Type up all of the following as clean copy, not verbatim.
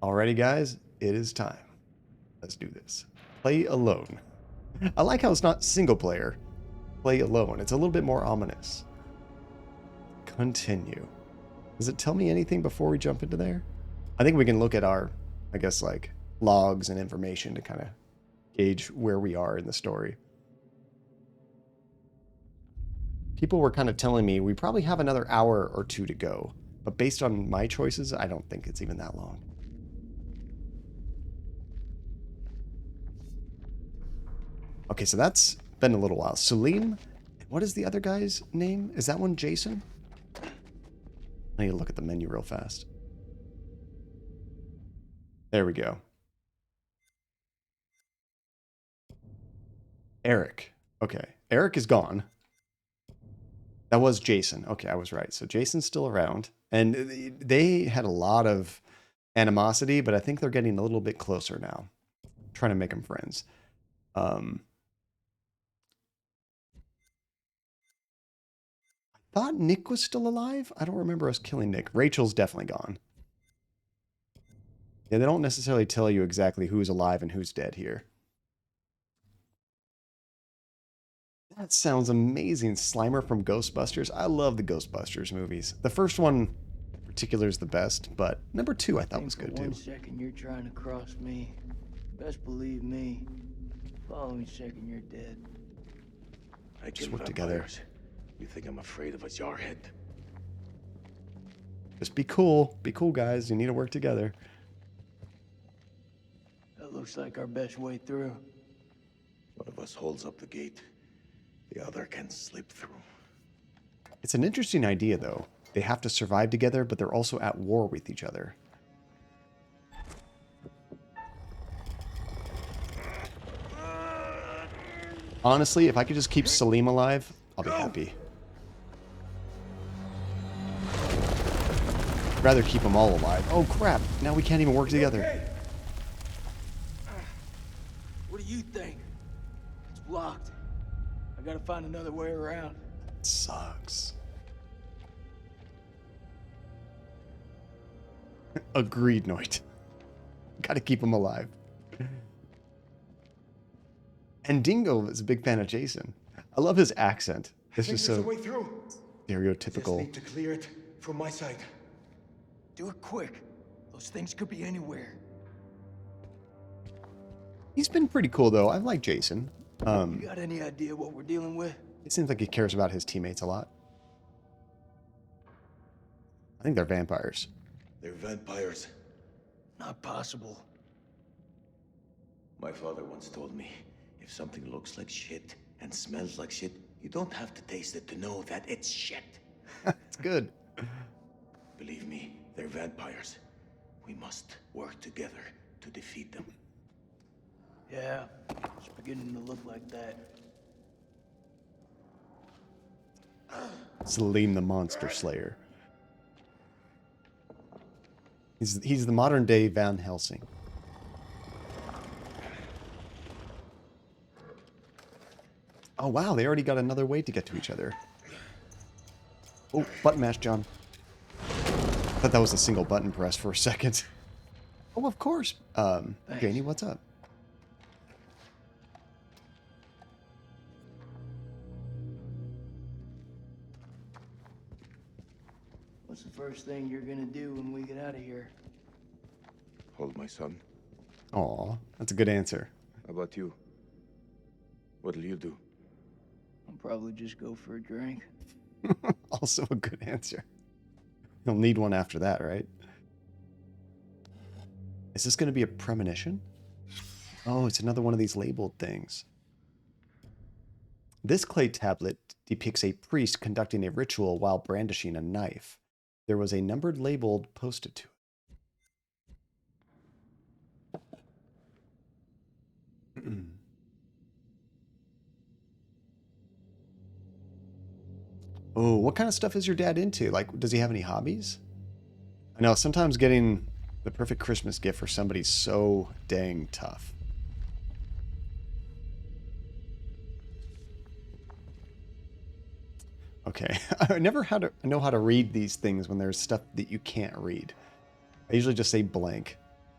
Alrighty, guys, it is time. Let's do this. Play alone. I like how it's not single player. Play alone. It's a little bit more ominous. Continue. Does it tell me anything before we jump into there? I think we can look at our, I guess, like logs and information to kind of gauge where we are in the story. People were kind of telling me we probably have another hour or two to go, but based on my choices, I don't think it's even that long. Okay, so that's been a little while. Salim, what is the other guy's name? Is that one Jason? I need to look at the menu real fast. There we go. Eric. Okay, Eric is gone. That was Jason. Okay, I was right. So Jason's still around. And they had a lot of animosity, but I think they're getting a little bit closer now. I'm trying to make them friends. I thought Nick was still alive. I don't remember us killing Nick. Rachel's definitely gone. Yeah, they don't necessarily tell you exactly who's alive and who's dead here. That sounds amazing. Slimer from Ghostbusters. I love the Ghostbusters movies. The first one in particular is the best, but number 2 I thought was good too. 1 second you're trying to cross me. Best believe me. Following second you're dead. I Just kill work together. vampires. You think I'm afraid of a jarhead? Just be cool. Be cool, guys. You need to work together. That looks like our best way through. One of us holds up the gate. The other can slip through. It's an interesting idea, though. They have to survive together, but they're also at war with each other. Honestly, if I could just keep Salim alive, I'll be happy. I'd rather keep them all alive. Oh, crap. Now we can't even work together. Okay. What do you think? It's blocked. I gotta find another way around. That sucks. Agreed, Noit. Gotta keep him alive. And Dingo is a big fan of Jason. I love his accent. It's just so way through. stereotypical. Just need to clear it from my side. Do it quick. Those things could be anywhere. He's been pretty cool, though. I like Jason. You got any idea what we're dealing with? It seems like he cares about his teammates a lot. I think they're vampires. They're vampires. Not possible. My father once told me, if something looks like shit and smells like shit, you don't have to taste it to know that it's shit. It's good. Believe me, they're vampires. We must work together to defeat them. Yeah, it's beginning to look like that. Salim the Monster Slayer. He's the modern day Van Helsing. Oh wow, they already got another way to get to each other. Oh, button mash, John. I thought that was a single button press for a second. Oh, of course. Janie, what's up? What's the first thing you're gonna do when we get out of here? Hold my son. Aw, that's a good answer. How about you? What'll you do? I'll probably just go for a drink. Also a good answer. You'll need one after that, right? Is this going to be a premonition? Oh, it's another one of these labeled things. This clay tablet depicts a priest conducting a ritual while brandishing a knife. There was a numbered label posted to it. Oh, what kind of stuff is your dad into? Like, does he have any hobbies? I know sometimes getting the perfect Christmas gift for somebody's so dang tough. Okay, I never know how to read these things when there's stuff that you can't read. I usually just say blank.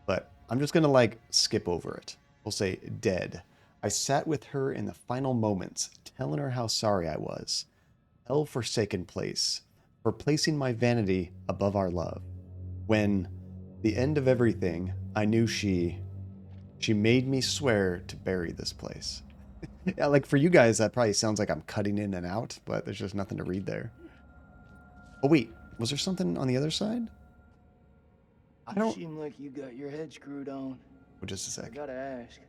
but I'm just going to like skip over it. We'll say dead. I sat with her in the final moments, telling her how sorry I was. Hell-forsaken place, for placing my vanity above our love. When the end of everything, I knew she made me swear to bury this place. Yeah, like for you guys, that probably sounds like I'm cutting in and out, but there's just nothing to read there. Oh wait, was there something on the other side? I You don't. seem like you got your head screwed on. Oh, just a I sec. gotta ask,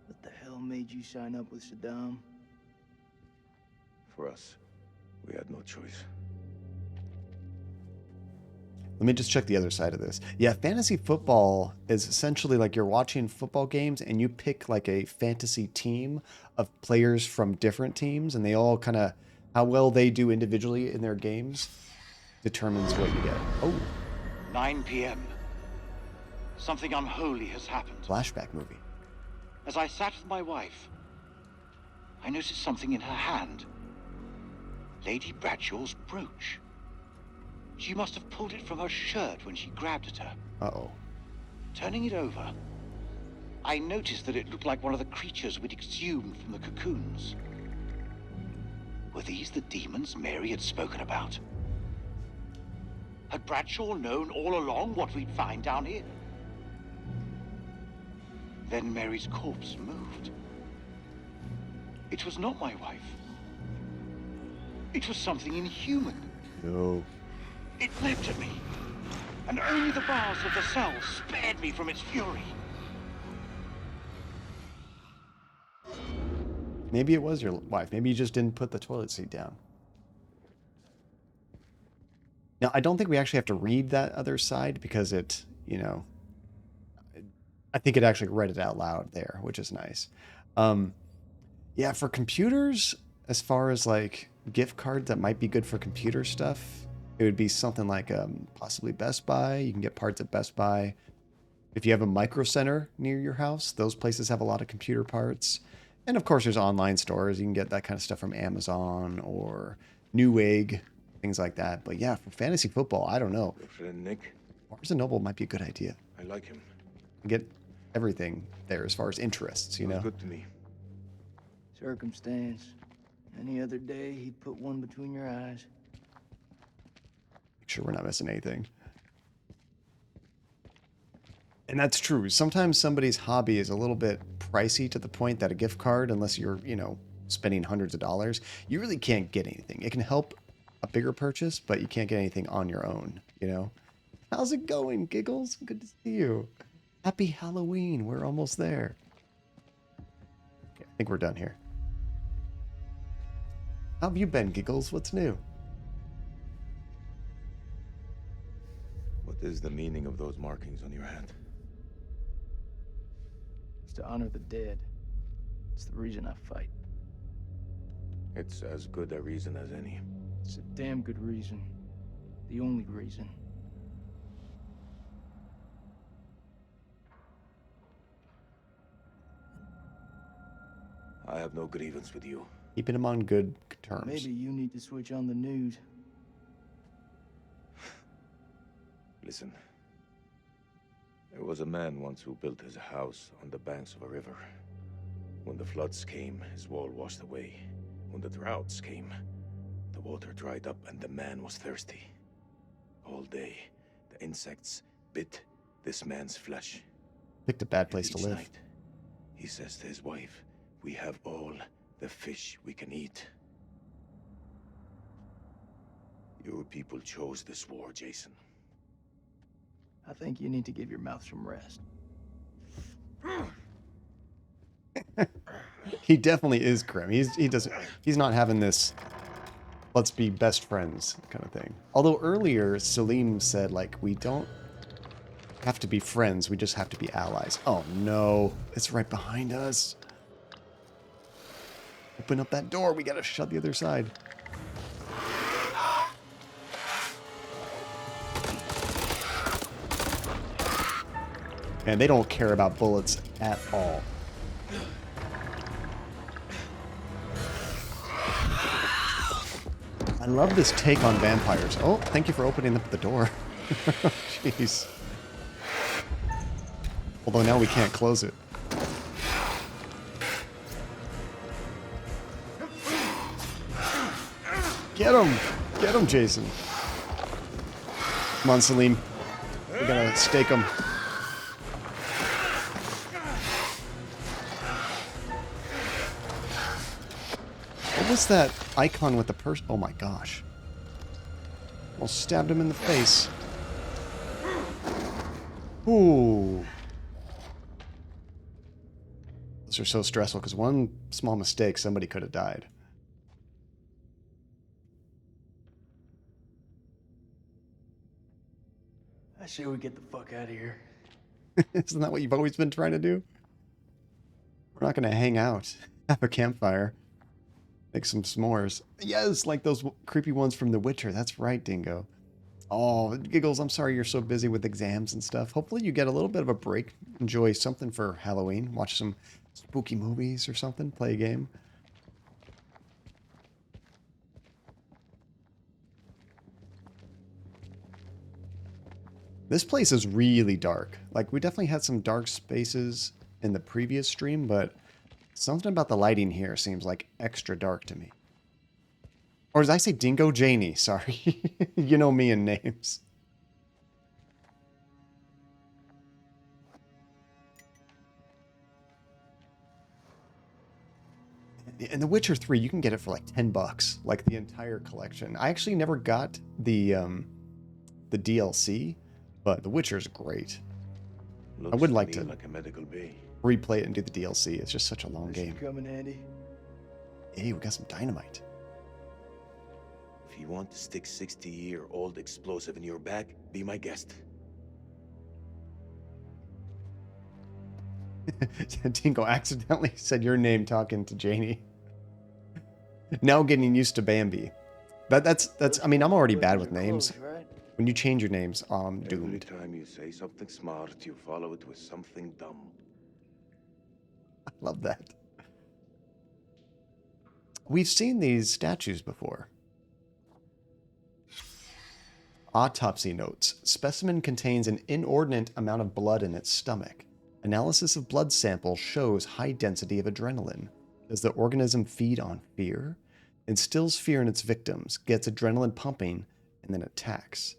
what the hell made you sign up with Saddam? For us, we had no choice. Let me just check the other side of this. Yeah, fantasy football is essentially like you're watching football games and you pick like a fantasy team of players from different teams, and they all kind of, how well they do individually in their games determines what you get. Oh, 9 p.m. Something unholy has happened. flashback movie. As I sat with my wife, I noticed something in her hand. Lady Bradshaw's brooch. She must have pulled it from her shirt when she grabbed at her. Uh-oh. Turning it over, I noticed that it looked like one of the creatures we'd exhumed from the cocoons. Were these the demons Mary had spoken about? Had Bradshaw known all along what we'd find down here? Then Mary's corpse moved. It was not my wife. It was something inhuman. No. It leapt at me, and only the bars of the cell spared me from its fury. Maybe it was your wife. Maybe you just didn't put the toilet seat down. Now, I don't think we actually have to read that other side because it, you know, I think it actually read it out loud there, which is nice. Yeah, for computers, as far as like gift cards that might be good for computer stuff, it would be something like possibly Best Buy. You can get parts at Best Buy. If you have a micro center near your house, those places have a lot of computer parts. And of course, there's online stores. You can get that kind of stuff from Amazon or Newegg, things like that. But yeah, for fantasy football, I don't know. Your friend Nick, Barnes & Noble might be a good idea. I like him. Get everything there as far as interests, you He was know? good to me. Circumstance. Any other day, he'd put one between your eyes. Make sure we're not missing anything. And that's true. Sometimes somebody's hobby is a little bit pricey to the point that a gift card, unless you're, you know, spending hundreds of dollars, you really can't get anything. It can help a bigger purchase, but you can't get anything on your own, you know? How's it going, Giggles? Good to see you. Happy Halloween. We're almost there. Okay, I think we're done here. How have you been, Giggles? What's new? What is the meaning of those markings on your hand? It's to honor the dead. It's the reason I fight. It's as good a reason as any. It's a damn good reason. The only reason. I have no grievance with you. Keeping them on good terms. Maybe you need to switch on the news. Listen. There was a man once who built his house on the banks of a river. When the floods came, his wall washed away. When the droughts came, the water dried up and the man was thirsty. All day, the insects bit this man's flesh. Picked a bad place to Each live. night, he says to his wife, "We have all the fish we can eat." Your people chose this war, Jason. I think you need to give your mouth some rest. He definitely is grim. He's not having this let's be best friends kind of thing. Although earlier Salim said like we don't have to be friends, we just have to be allies. Oh no, it's right behind us. Open up that door, we gotta shut the other side. And they don't care about bullets at all. I love this take on vampires. Oh, thank you for opening up the door. Jeez. Although now we can't close it. Get him! Get him, Jason. Come on, Salim. We gotta stake him. What was that icon with the person? Oh my gosh. Almost stabbed him in the face. Ooh. Those are so stressful because one small mistake, somebody could have died. I say we get the fuck out of here. Isn't that what you've always been trying to do? We're not going to hang out, have a campfire, make some s'mores. Yes, like those creepy ones from The Witcher. That's right, Dingo. Oh, Giggles, I'm sorry you're so busy with exams and stuff. Hopefully you get a little bit of a break. Enjoy something for Halloween. Watch some spooky movies or something. Play a game. This place is really dark. Like, we definitely had some dark spaces in the previous stream, but something about the lighting here seems like extra dark to me. Or did I say Dingo? Janie, sorry. You know me and names. In The Witcher 3, you can get it for like $10, like the entire collection. I actually never got the DLC, but The Witcher's great. Looks I would to like me to like a medical bay. replay it and do the DLC. It's just such a long This game. should come in handy. Hey, we got some dynamite. If you want to stick 60-year-old explosive in your back, be my guest. Dingo accidentally said your name talking to Janie. Now getting used to Bambi. That's I mean, I'm already bad with names. Close, right? When you change your names, I'm Every doomed. time you say something smart, you follow it with something dumb. I love that. We've seen these statues before. Autopsy notes. Specimen contains an inordinate amount of blood in its stomach. Analysis of blood samples shows high density of adrenaline. Does the organism feed on fear? Instills fear in its victims, gets adrenaline pumping, and then attacks.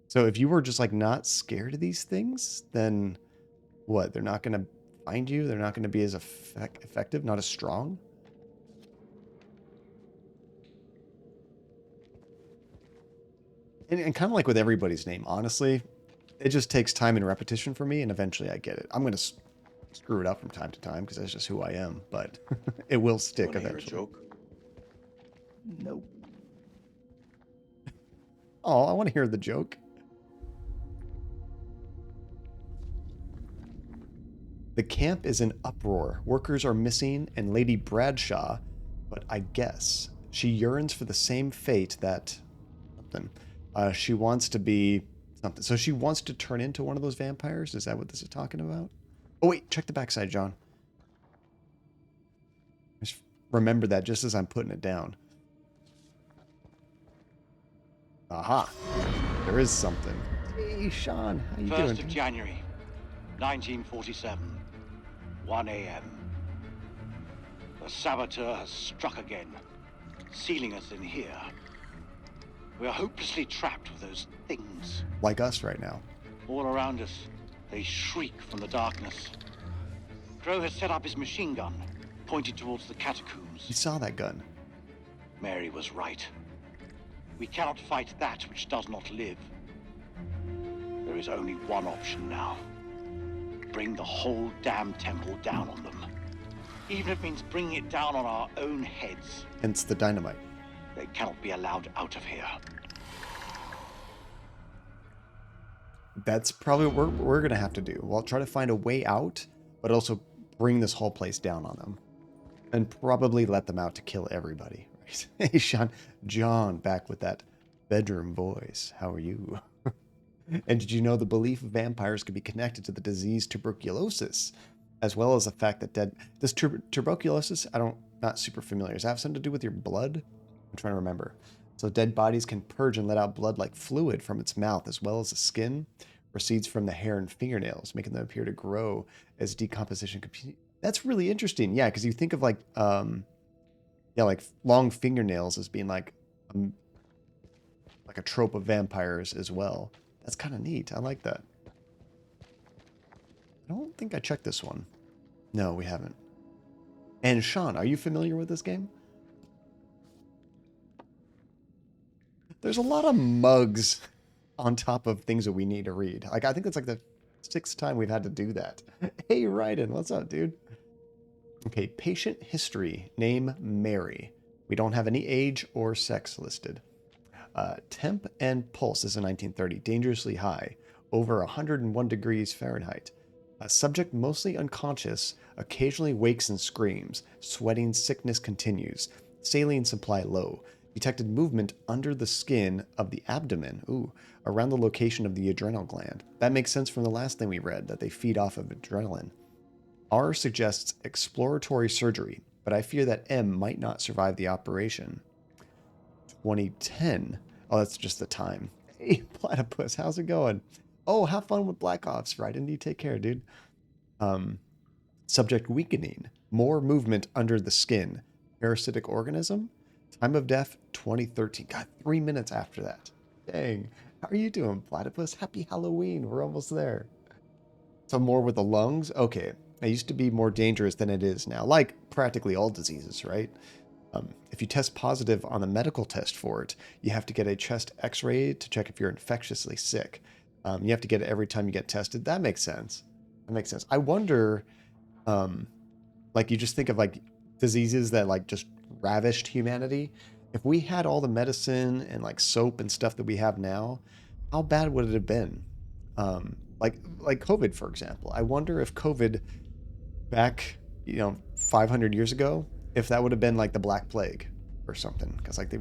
So if you were just like not scared of these things, then what? They're not going to find you? They're not going to be as effective, not as strong? And kind of like with everybody's name, honestly, it just takes time and repetition for me, and eventually I get it. I'm going to screw it up from time to time because that's just who I am, but it will stick Wanna hear a eventually. joke? Nope. Oh, I want to hear the joke. The camp is in uproar. Workers are missing, and Lady Bradshaw, but I guess she yearns for the same fate that something. She wants to be something. So she wants to turn into one of those vampires? Is that what this is talking about? Oh, wait. Check the backside, John. Just remember that just as I'm putting it down. Aha. There is something. Hey, Sean. How you 1st doing? of January, 1947, 1 a.m. The saboteur has struck again, sealing us in here. We are hopelessly trapped with those things. Like us right now. All around us, they shriek from the darkness. Crow has set up his machine gun, pointed towards the catacombs. You saw that gun. Mary was right. We cannot fight that which does not live. There is only one option now. Bring the whole damn temple down on them. Even if it means bringing it down on our own heads. Hence the dynamite. They cannot be allowed out of here. That's probably what we're going to have to do. We'll try to find a way out, but also bring this whole place down on them. And probably let them out to kill everybody. Right? Hey, Sean. John, back with that bedroom voice. How are you? And did you know the belief of vampires could be connected to the disease tuberculosis, as well as the fact that this tuberculosis, not super familiar. Does that have something to do with your blood? I'm trying to remember. So dead bodies can purge and let out blood like fluid from its mouth, as well as the skin, proceeds from the hair and fingernails, making them appear to grow as decomposition continues. That's really interesting. Yeah, because you think of like like long fingernails as being like a trope of vampires as well. That's kind of neat. I like that. I don't think I checked this one. No, we haven't. And Sean, are you familiar with this game? There's a lot of mugs on top of things that we need to read. Like, I think it's like the 6th time we've had to do that. Hey, Ryden, what's up, dude? Okay, patient history. Name Mary. We don't have any age or sex listed. Temp and pulse is in 1930. Dangerously high. Over 101 degrees Fahrenheit. Subject mostly unconscious. Occasionally wakes and screams. Sweating sickness continues. Saline supply low. Detected movement under the skin of the abdomen. Ooh, around the location of the adrenal gland. That makes sense from the last thing we read, that they feed off of adrenaline. R suggests exploratory surgery, but I fear that M might not survive the operation. 2010. Oh, that's just the time. Hey, Platypus, how's it going? Oh, have fun with Black Ops, right? And you take care, dude. Subject weakening. More movement under the skin. Parasitic organism. Time of death, 2013. God, 3 minutes after that. Dang. How are you doing, Platypus? Happy Halloween. We're almost there. So more with the lungs? Okay. It used to be more dangerous than it is now. Like practically all diseases, right? If you test positive on the medical test for it, you have to get a chest x-ray to check if you're infectiously sick. You have to get it every time you get tested. That makes sense. That makes sense. I wonder, like you just think of like diseases that like just ravished humanity. If we had all the medicine and like soap and stuff that we have now, how bad would it have been? Like COVID, for example. I wonder if COVID back, 500 years ago, if that would have been like the Black Plague or something, because like they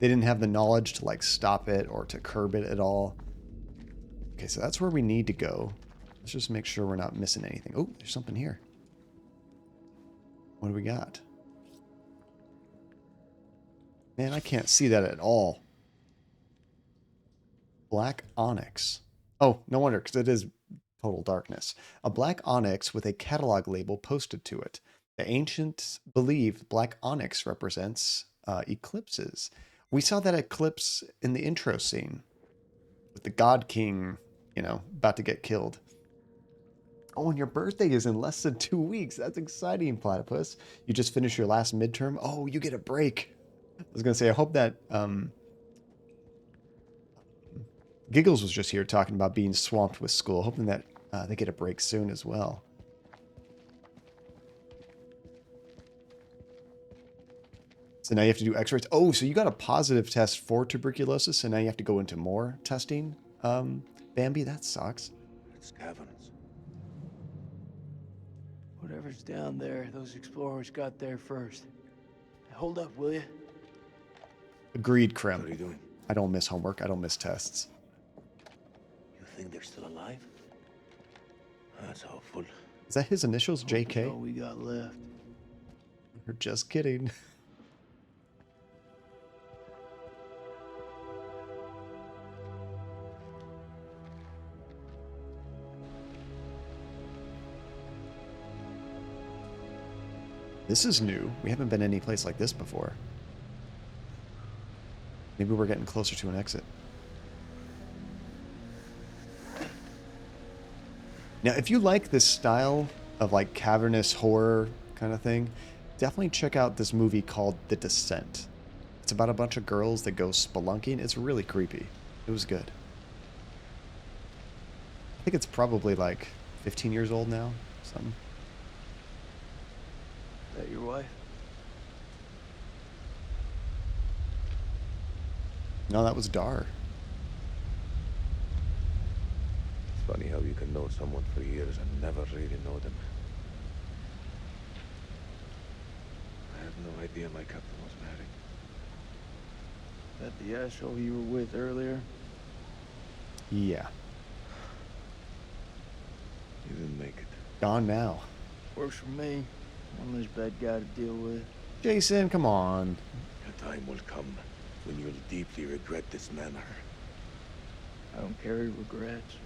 didn't have the knowledge to like stop it or to curb it at all. Okay, so that's where we need to go. Let's just make sure we're not missing anything. Oh, there's something here. What do we got? Man, I can't see that at all. Black onyx. Oh, no wonder, because it is total darkness. A black onyx with a catalog label posted to it. The ancients believed black onyx represents eclipses. We saw that eclipse in the intro scene with the God King, about to get killed. Oh, and your birthday is in less than 2 weeks. That's exciting, Platypus. You just finished your last midterm. Oh, you get a break. I was going to say, I hope that Giggles was just here talking about being swamped with school, hoping that they get a break soon as well. So now you have to do x-rays. Oh, so you got a positive test for tuberculosis, so now you have to go into more testing? Bambi, that sucks. It's caverns. Whatever's down there, those explorers got there first. Hold up, will you? Agreed, What are you Krem. doing? I don't miss homework. I don't miss tests. You think they're still alive? That's hopeful. Is that his initials, That's JK? all we got left. Or just kidding. This is new. We haven't been any place like this before. Maybe we're getting closer to an exit. Now, if you like this style of like cavernous horror kind of thing, definitely check out this movie called The Descent. It's about a bunch of girls that go spelunking. It's really creepy. It was good. I think it's probably like 15 years old now, something. Is that your wife? No, that was Dar. It's funny how you can know someone for years and never really know them. I have no idea my captain was married. That the asshole you were with earlier? Yeah. You didn't make it. Gone now. Works for me. One less bad guy to deal with. Jason, come on. A time will come when you'll deeply regret this manner. I don't carry regrets.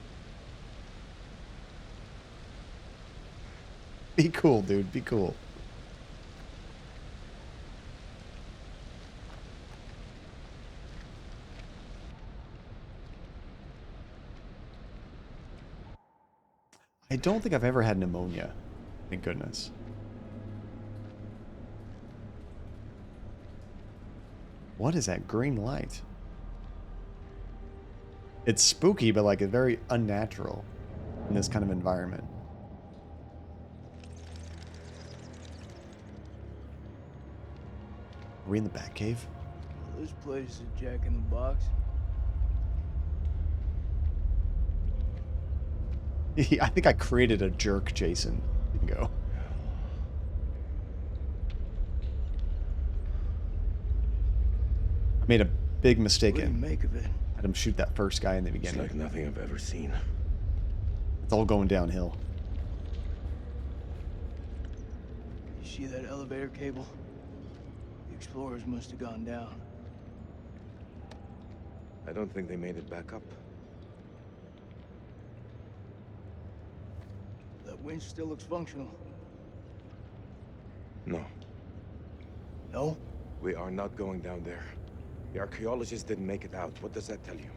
Be cool, dude. Be cool. I don't think I've ever had pneumonia. Thank goodness. What is that green light? It's spooky, but like very unnatural in this kind of environment. Are we in the Batcave? Well, this place is a jack in the box. I think I created a jerk, Jason. Bingo. I made a big mistake What do you in. make of it? Had him shoot that first guy in the It's beginning. like nothing I've ever seen. It's all going downhill. You see that elevator cable? The explorers must have gone down. I don't think they made it back up. That winch still looks functional. No, No? we are not going down there. The archaeologists didn't make it out. What does that tell you?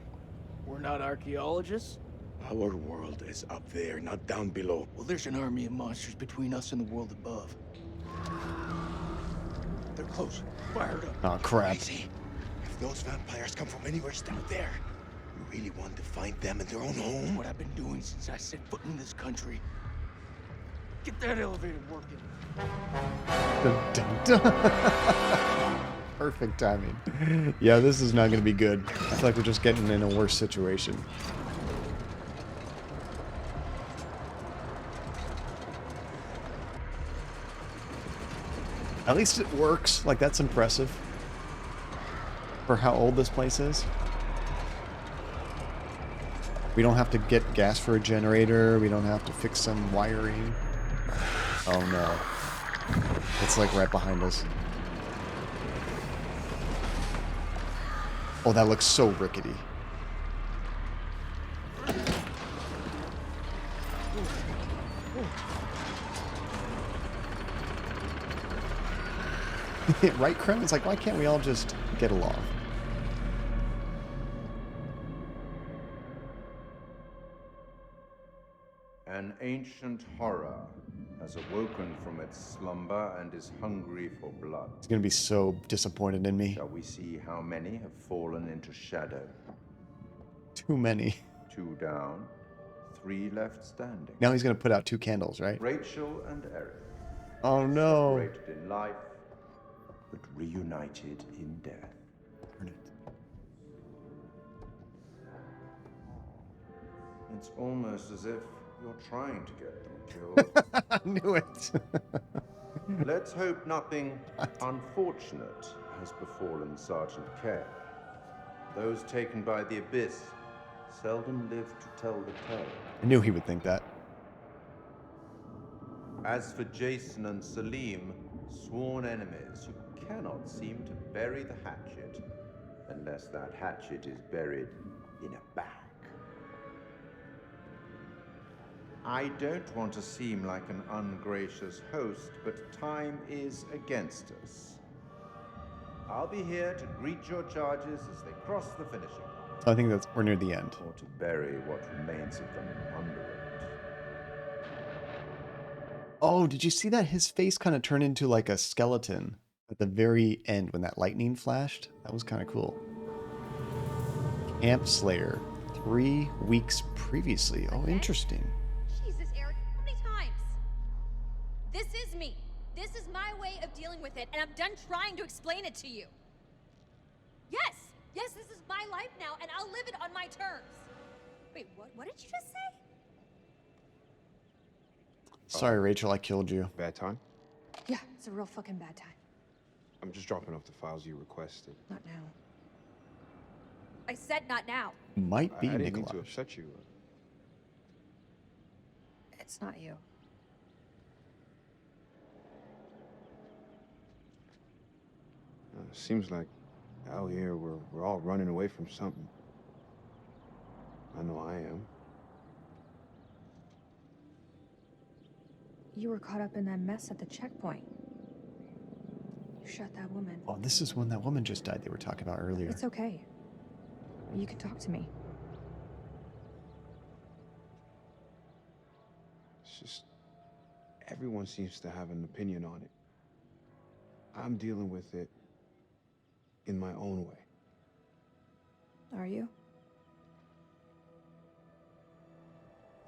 We're not archaeologists? Our world is up there, not down below. Well, there's an army of monsters between us and the world above. They're close. Fired up. Oh, crap. Crazy. If those vampires come from anywhere down there, you really want to find them in their own That's home? what I've been doing since I set foot in this country. Get that elevator working. Dun, dun, dun. Perfect timing. Yeah, this is not going to be good. I feel like we're just getting in a worse situation. At least it works. Like, that's impressive. For how old this place is. We don't have to get gas for a generator. We don't have to fix some wiring. Oh no. It's like right behind us. Oh, that looks so rickety. Right, Krem? It's like, why can't we all just get along? An ancient horror has awoken from its slumber and is hungry for blood. He's gonna be so disappointed in me. Shall we see how many have fallen into shadow? Too many. 2 down, 3 left standing. Now he's gonna put out 2 candles, right? Rachel and Eric, Oh no. separated in life, but reunited in death. Darn it. It's almost as if you're trying to get them killed. I knew it. Let's hope nothing unfortunate has befallen Sergeant K. Those taken by the Abyss seldom live to tell the tale. I knew he would think that. As for Jason and Salim, sworn enemies, you cannot seem to bury the hatchet unless that hatchet is buried in a bag. I don't want to seem like an ungracious host, but time is against us. I'll be here to greet your charges as they cross the finishing line, So I think that's we're near the end. or to bury what remains of them under it. Oh, did you see that? His face kind of turned into like a skeleton at the very end when that lightning flashed. That was kind of cool. Camp Slayer, 3 weeks previously. Oh, interesting. Jesus, Eric, how many times? This is me. This is my way of dealing with it, and I'm done trying to explain it to you. Yes, this is my life now, and I'll live it on my terms. Wait, what did you just say? Sorry, Rachel, I killed you. Bad time? Yeah, it's a real fucking bad time. I'm just dropping off the files you requested. Not now. I said not now. Might be I didn't mean to Nikolai. upset you. It's not you. Seems like out here we're all running away from something. I know I am. You were caught up in that mess at the checkpoint. You shot that woman. Oh, this is when that woman just died they were talking about earlier. It's okay. You can talk to me. It's just everyone seems to have an opinion on it. I'm dealing with it in my own way. Are you?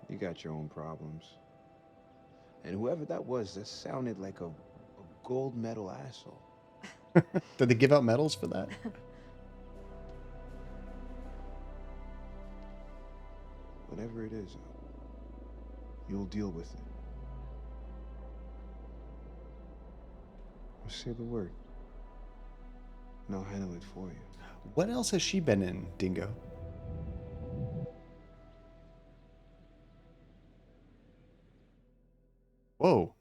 You got your own problems. And whoever that was, that sounded like a gold medal asshole. Did they give out medals for that? Whatever it is, you'll deal with it. I'll say the word. And I'll handle it for you. What else has she been in, Dingo? Whoa.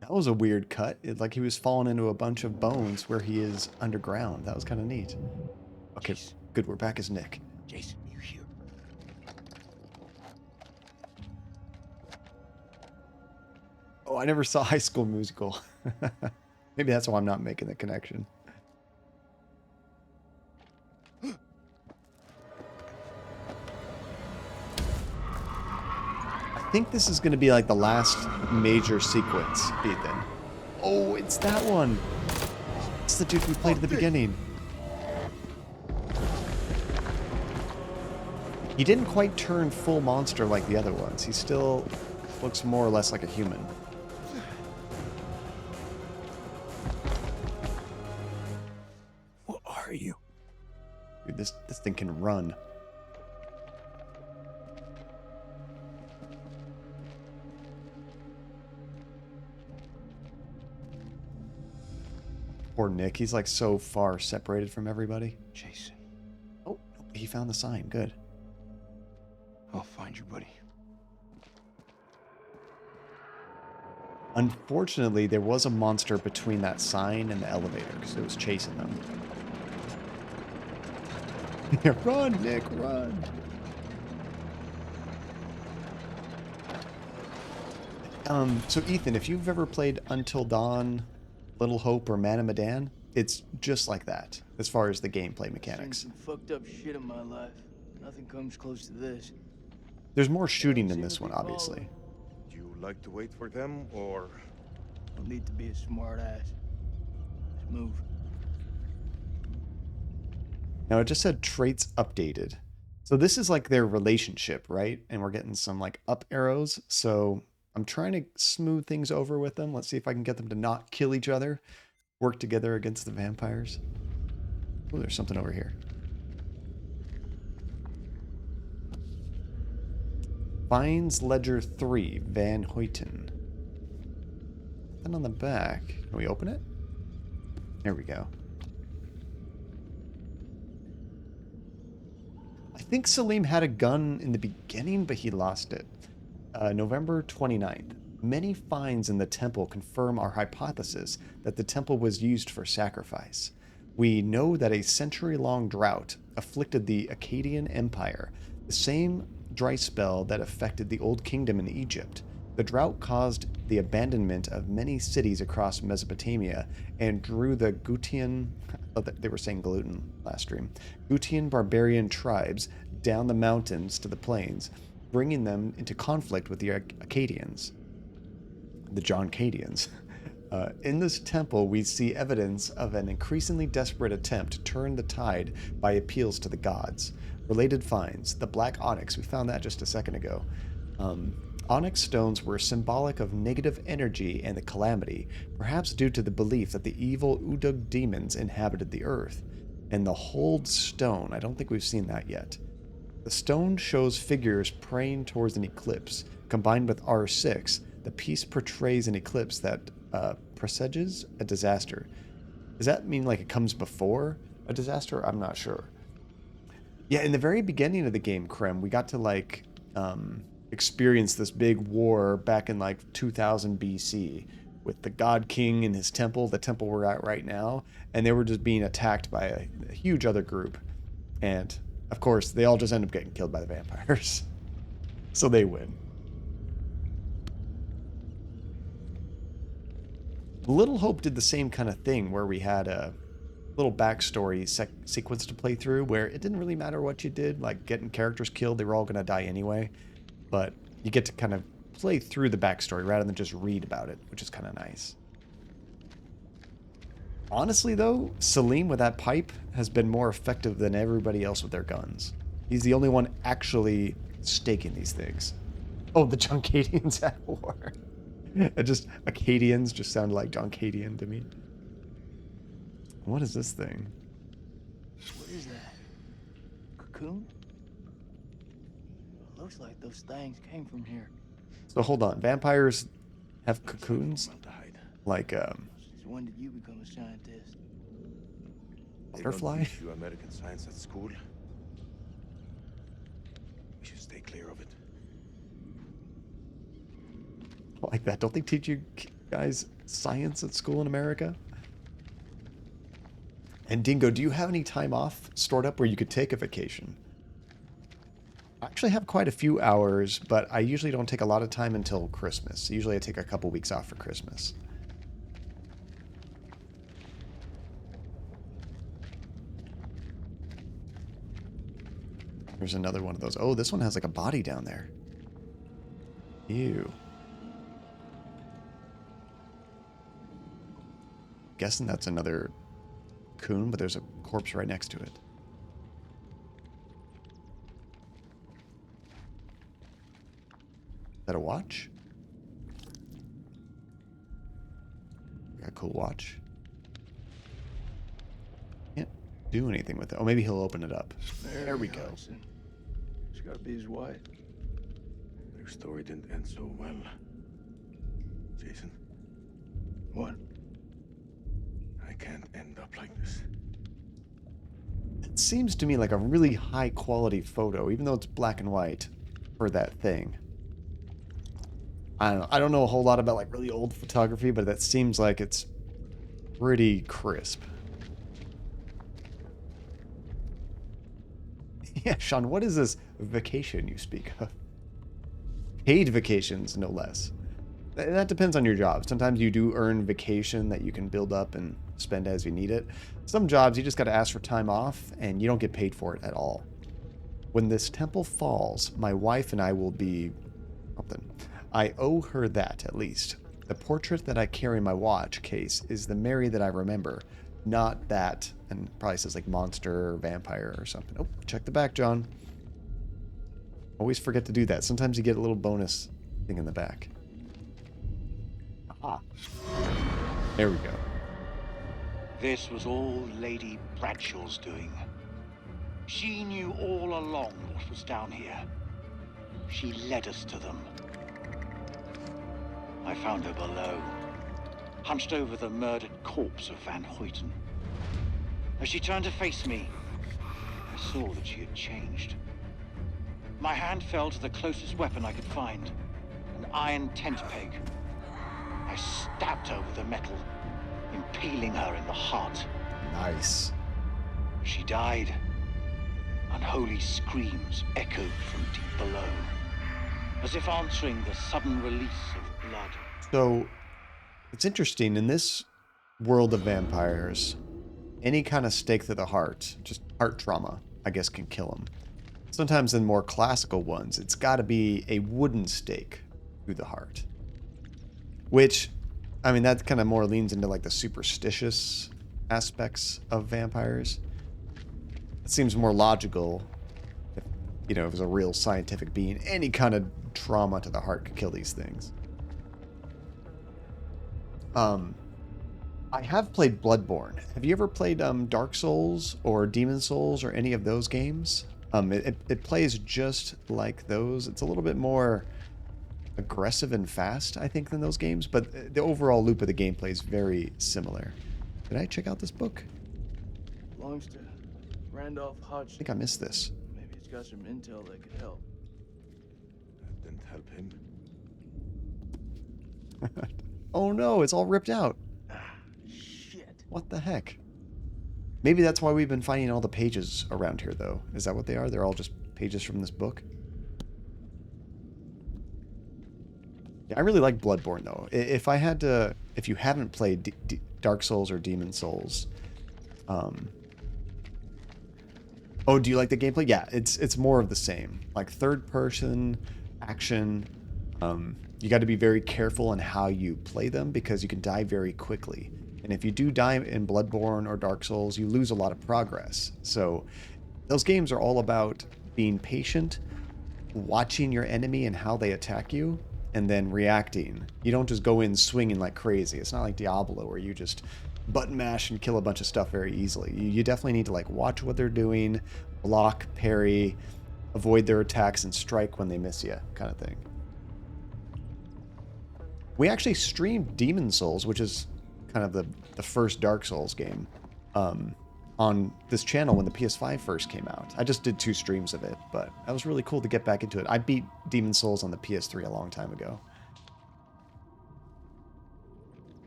That was a weird cut. It's like he was falling into a bunch of bones where he is underground. That was kind of neat. Okay, Jason. good. We're back as Nick. Jason, you here? Oh, I never saw High School Musical. Maybe that's why I'm not making the connection. I think this is going to be like the last major sequence, Ethan. Oh, it's that one. It's the dude we played at the beginning. He didn't quite turn full monster like the other ones. He still looks more or less like a human. What are you? Dude, this thing can run. Poor Nick. He's like so far separated from everybody. Jason, Oh, he found the sign. Good. I'll find you, buddy. Unfortunately, there was a monster between that sign and the elevator because it was chasing them. Run, Nick, run. So Ethan, if you've ever played Until Dawn, Little Hope, or Man of Medan, it's just like that as far as the gameplay mechanics. Seen some fucked up shit in my life. Nothing comes close to this. There's more shooting in this one, obviously. Do you like to wait for them, or... Don't need to be a smart ass. Just move. Now it just said traits updated. So this is like their relationship, right? And we're getting some like up arrows. So I'm trying to smooth things over with them. Let's see if I can get them to not kill each other. Work together against the vampires. Oh, there's something over here. Finds Ledger 3, Van Hoyten. Nothing on the back. Can we open it? There we go. I think Salim had a gun in the beginning, but he lost it. November 29th. Many finds in the temple confirm our hypothesis that the temple was used for sacrifice. We know that a century-long drought afflicted the Akkadian Empire, the same dry spell that affected the Old Kingdom in Egypt. The drought caused the abandonment of many cities across Mesopotamia and drew the Gutian, they were saying gluten last stream, Gutian barbarian tribes down the mountains to the plains, bringing them into conflict with the Akkadians, the Joncadians. In this temple, we see evidence of an increasingly desperate attempt to turn the tide by appeals to the gods. Related finds, the black onyx, we found that just a second ago. Onyx stones were symbolic of negative energy and the calamity, perhaps due to the belief that the evil Udug demons inhabited the earth. And the Hold stone, I don't think we've seen that yet. The stone shows figures praying towards an eclipse. Combined with R6, the piece portrays an eclipse that presages a disaster. Does that mean like it comes before a disaster? I'm not sure. Yeah, in the very beginning of the game, Krem, we got to like experience this big war back in like 2000 BC with the God King and his temple, the temple we're at right now, and they were just being attacked by a huge other group. And of course, they all just end up getting killed by the vampires. So they win. Little Hope did the same kind of thing where we had a little backstory sequence to play through where it didn't really matter what you did, like getting characters killed, they were all going to die anyway. But you get to kind of play through the backstory rather than just read about it, which is kind of nice. Honestly, though, Salim with that pipe has been more effective than everybody else with their guns. He's the only one actually staking these things. Oh, the Junkadians at war. Acadians just sounded like Junkadian to me. What is this thing? What is that? Cocoon? Looks like those things came from here. So hold on, vampires have cocoons? Like, Since when did you become a scientist? butterfly? They don't teach you American science at school. We should stay clear of it. Like that. Don't they teach you guys science at school in America? And Dingo, do you have any time off stored up where you could take a vacation? I actually have quite a few hours, but I usually don't take a lot of time until Christmas. Usually I take a couple weeks off for Christmas. There's another one of those. Oh, this one has like a body down there. Ew. Guessing that's another coon, but there's a corpse right next to it. Is that a watch? Got a cool watch. Can't do anything with it. Oh, maybe he'll open it up. There we go. Hudson. It's gotta be his wife. Their story didn't end so well. Jason, What? I can't end up like this. It seems to me like a really high quality photo, even though it's black and white, for that thing. I don't know a whole lot about like really old photography, but that seems like it's pretty crisp. Yeah, Sean, what is this vacation you speak of? Paid vacations, no less. That depends on your job. Sometimes you do earn vacation that you can build up and spend as you need it. Some jobs, you just got to ask for time off, and you don't get paid for it at all. When this temple falls, my wife and I will be something. I owe her that, at least. The portrait that I carry in my watch case is the Mary that I remember, not that, and probably says like monster or vampire or something. Oh, check the back, John. Always forget to do that. Sometimes you get a little bonus thing in the back. Aha. There we go. This was all Lady Bradshaw's doing. She knew all along what was down here. She led us to them. I found her below, hunched over the murdered corpse of Van Hoyten. As she turned to face me, I saw that she had changed. My hand fell to the closest weapon I could find, an iron tent peg. I stabbed her with the metal, impaling her in the heart. Nice. She died. Unholy screams echoed from deep below, as if answering the sudden release of blood. So, it's interesting. In this world of vampires, any kind of stake to the heart, just heart trauma, I guess, can kill them. Sometimes in more classical ones, it's got to be a wooden stake through the heart. Which, I mean, that kind of more leans into like the superstitious aspects of vampires. It seems more logical if, you know, if it was a real scientific being. Any kind of trauma to the heart could kill these things. I have played Bloodborne. Have you ever played Dark Souls or Demon Souls or any of those games? It plays just like those. It's a little bit more aggressive and fast, I think, than those games, but the overall loop of the gameplay is very similar. Did I check out this book? Belongs to Randolph I Hodgson. think I missed this. Maybe it's got some intel that could help. That didn't help him. Oh no, it's all ripped out. Shit. What the heck? Maybe that's why we've been finding all the pages around here, though. Is that what they are? They're all just pages from this book? Yeah, I really like Bloodborne though. If you haven't played Dark Souls or Demon Souls, um, oh, do you like the gameplay? Yeah, it's more of the same. Like third person action. You got to be very careful on how you play them because you can die very quickly. And if you do die in Bloodborne or Dark Souls, you lose a lot of progress. So those games are all about being patient, watching your enemy and how they attack you, and then reacting. You don't just go in swinging like crazy. It's not like Diablo where you just button mash and kill a bunch of stuff very easily. You definitely need to like watch what they're doing, block, parry, avoid their attacks, and strike when they miss you, kind of thing. We actually streamed Demon Souls, which is kind of the first Dark Souls game, on this channel when the PS5 first came out. I just did 2 streams of it, but that was really cool to get back into it. I beat Demon Souls on the PS3 a long time ago.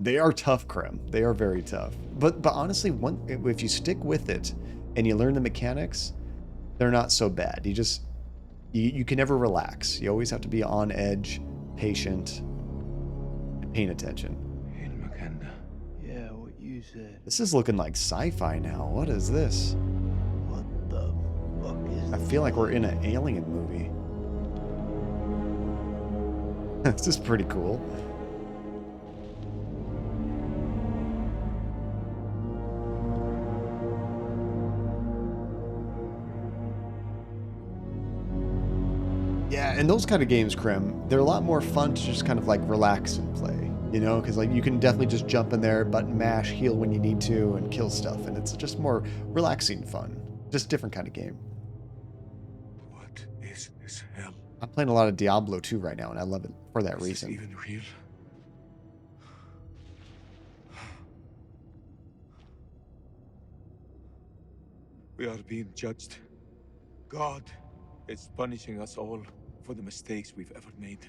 They are tough, Krem. They are very tough. But honestly, if you stick with it and you learn the mechanics, they're not so bad. You can never relax. You always have to be on edge, patient, and paying attention. In Makanda. Yeah, what you said. This is looking like sci-fi now. What is this? What the fuck is I feel like we're in an alien movie. This is pretty cool. Yeah, and those kind of games, Krem, they're a lot more fun to just kind of like relax and play, you know, because like you can definitely just jump in there, button mash, heal when you need to, and kill stuff, and it's just more relaxing fun. Just different kind of game. What is this hell? I'm playing a lot of Diablo 2 right now, and I love it for that Is this reason. even real? We are being judged. God is punishing us all for the mistakes we've ever made.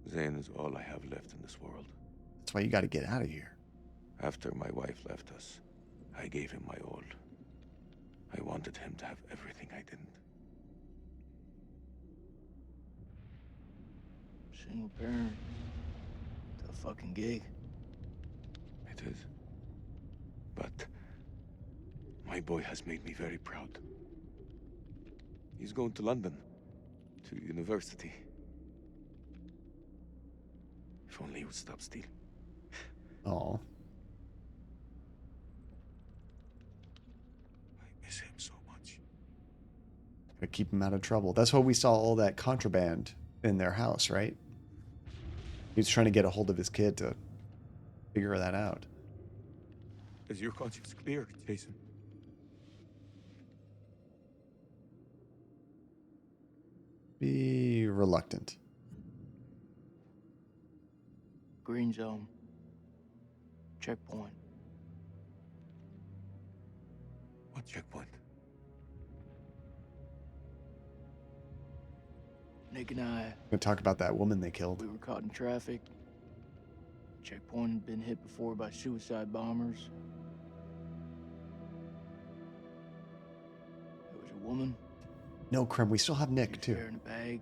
Zane is all I have left in this world. That's why you got to get out of here. After my wife left us, I gave him my all. I wanted him to have everything I didn't. Single parent. Tough fucking gig. It is. But my boy has made me very proud. He's going to London, to university. If only he would stop stealing. Oh, I miss him so much. gotta keep him out of trouble. That's why we saw all that contraband in their house, right? He was trying to get a hold of his kid to figure that out. Is your conscience clear, Jason? Be reluctant. Green zone. Checkpoint. What checkpoint? Nick and I, I'm gonna talk about that woman they killed. we were caught in traffic. Checkpoint had been hit before by suicide bombers. There was a woman. No, Krem, we still have She Nick was too. there in a bag.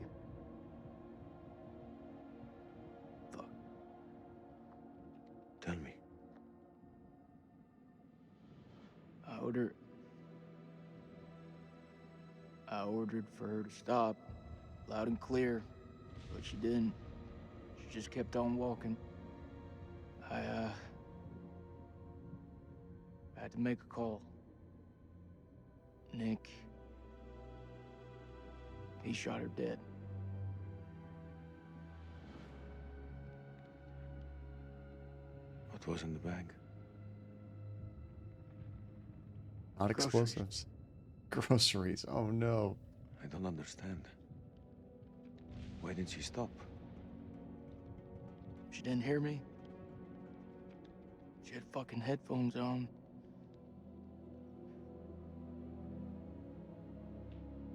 Fuck. Tell me. I ordered for her to stop, loud and clear, but she didn't. She just kept on walking. I had to make a call. Nick, he shot her dead. What was in the bag? Not Groceries. explosives. Groceries. Oh no. I don't understand. Why didn't she stop? She didn't hear me. She had fucking headphones on.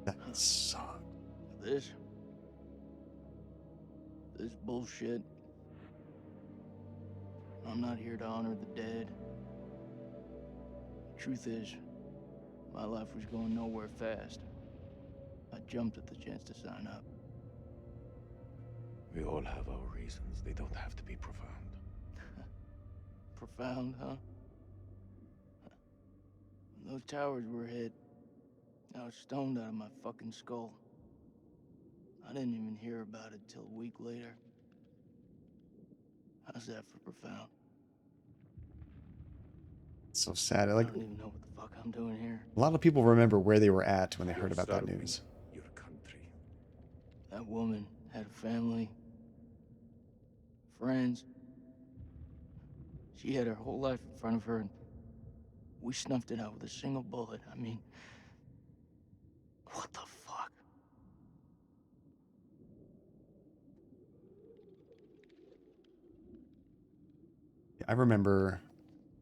That sucks. This bullshit. I'm not here to honor the dead. The truth is, my life was going nowhere fast. I jumped at the chance to sign up. We all have our reasons. They don't have to be profound. Profound, huh? When those towers were hit, I was stoned out of my fucking skull. I didn't even hear about it till a week later. How's that for profound? It's so sad. I Like, don't even know what the fuck I'm doing here. a lot of people remember where they were at when they heard You're about that serving news. your country. That woman had a family, friends. She had her whole life in front of her, and we snuffed it out with a single bullet. I mean, what the fuck? I remember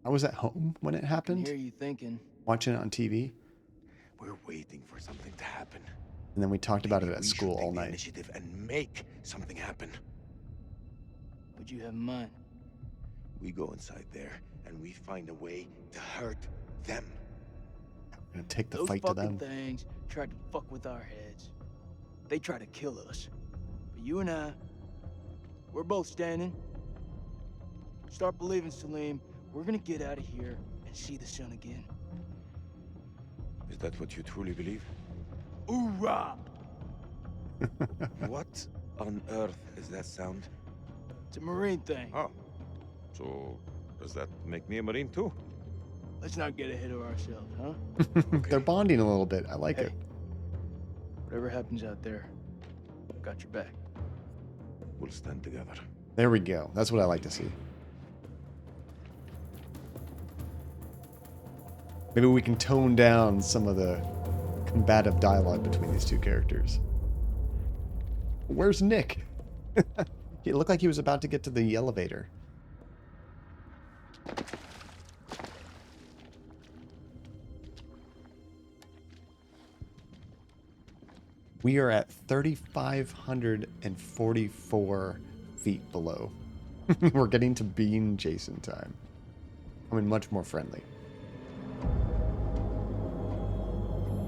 I was at home when it I can happened, hear you thinking, watching it on TV, We're waiting for something to happen. and then we talked about it Maybe at we should school take all the night. initiative and make something happen. what'd you have in mind? We go inside there and we find a way to hurt them. We're gonna take the Those fight to fucking them. things tried to fuck with our heads. They tried to kill us. But you and I, we're both standing. Start believing, Salim. We're gonna get out of here and see the sun again. Is that what you truly believe? Hoorah! What on earth is that sound? It's a Marine thing. Oh, so does that make me a Marine too? Let's not get ahead of ourselves, huh? They're bonding a little bit. I like Hey, it. whatever happens out there, I've got your back. We'll stand together. There we go. That's what I like to see. Maybe we can tone down some of the combative dialogue between these two characters. Where's Nick? It looked like he was about to get to the elevator. We are at 3,544 feet below. We're getting to being Jason time. I mean, much more friendly.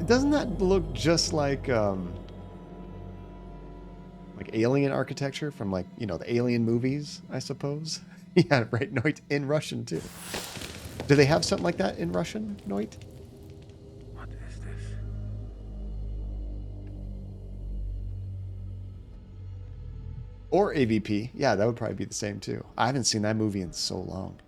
Doesn't that look just like alien architecture from, like, you know, the alien movies, I suppose? Yeah, right, Noit, in Russian too. Do they have something like that in Russian, Noit? What is this? Or AVP. Yeah, that would probably be the same too. I haven't seen that movie in so long.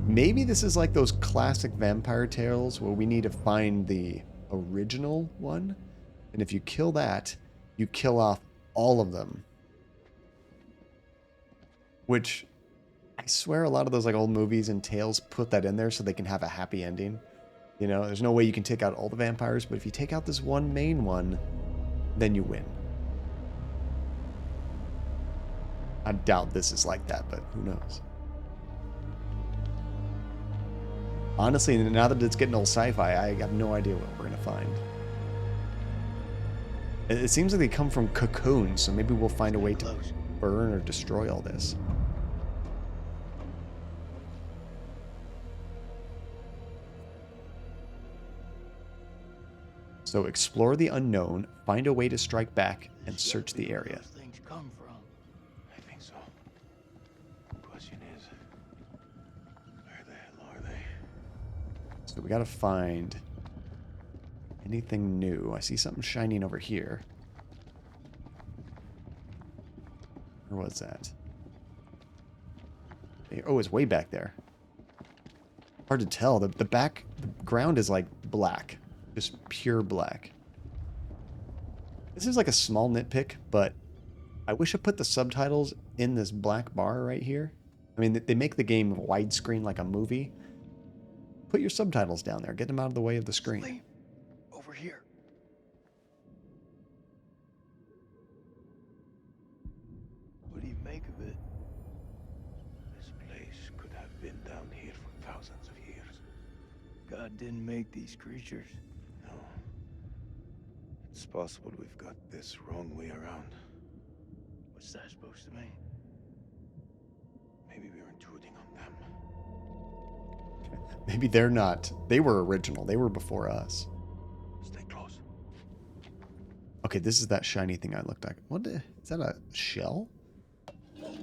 Maybe this is like those classic vampire tales where we need to find the original one. And if you kill that, you kill off all of them. Which, I swear a lot of those like old movies and tales put that in there so they can have a happy ending. You know, there's no way you can take out all the vampires, but if you take out this one main one, then you win. I doubt this is like that, but who knows? Honestly, now that it's getting old sci-fi, I have no idea what we're going to find. It seems like they come from cocoons, so maybe we'll find a way to burn or destroy all this. So explore the unknown, find a way to strike back, and search the area. Those things come from. I think so. Question is, where the hell are they? So we gotta find anything new. I see something shining over here. Where was that? Oh, it's way back there. Hard to tell. The ground is like black. Just pure black. This is like a small nitpick, but I wish I put the subtitles in this black bar right here. I mean, they make the game widescreen like a movie. Put your subtitles down there. Get them out of the way of the screen. Salim, over here. What do you make of it? This place could have been down here for thousands of years. God didn't make these creatures. No. It's possible we've got this wrong way around. What's that supposed to mean? Maybe we're intruding on them. Maybe they're not. They were original. They were before us. Okay, this is that shiny thing I looked at. What is that, a shell?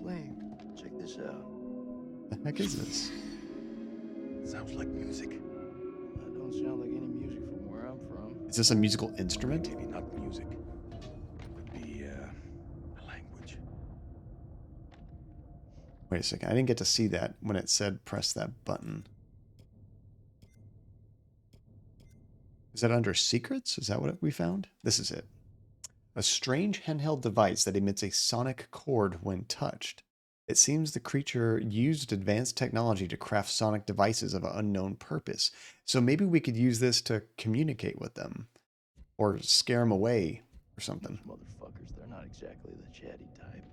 Lane, check this out. The heck is this? Sounds like music. That don't sound like any music from where I'm from. Is this a musical instrument? Maybe not music. Could be a language. Wait a second. I didn't get to see that when it said press that button. Is that under secrets? Is that what we found? This is it. A strange handheld device that emits a sonic chord when touched. It seems the creature used advanced technology to craft sonic devices of an unknown purpose. So maybe we could use this to communicate with them. Or scare them away or something. These motherfuckers, they're not exactly the chatty type.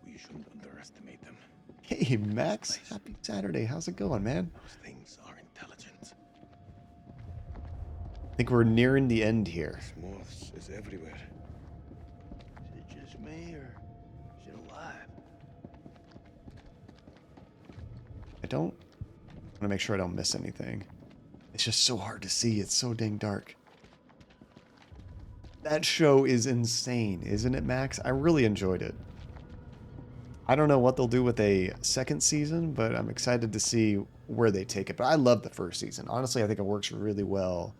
We shouldn't underestimate them. Hey, Max. Happy Saturday. How's it going, man? Those things are intelligent. I think we're nearing the end here. Moths is everywhere. Is it just me, or is it alive? I want to make sure I don't miss anything. It's just so hard to see. It's so dang dark. That show is insane, isn't it, Max? I really enjoyed it. I don't know what they'll do with a second season, but I'm excited to see where they take it. But I love the first season. Honestly, I think it works really well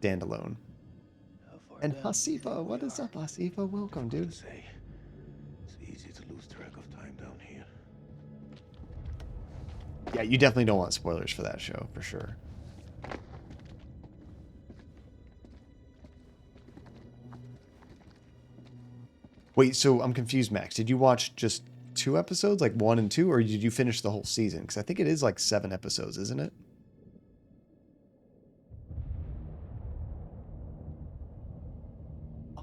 standalone. How far And down Hasifa, what is up, Hasifa? Welcome, dude. Say, it's easy to lose track of time down here. Yeah, you definitely don't want spoilers for that show, for sure. Wait, so I'm confused, Max. Did you watch just 2 episodes, like 1 and 2, or did you finish the whole season? Because I think it is like 7 episodes, isn't it?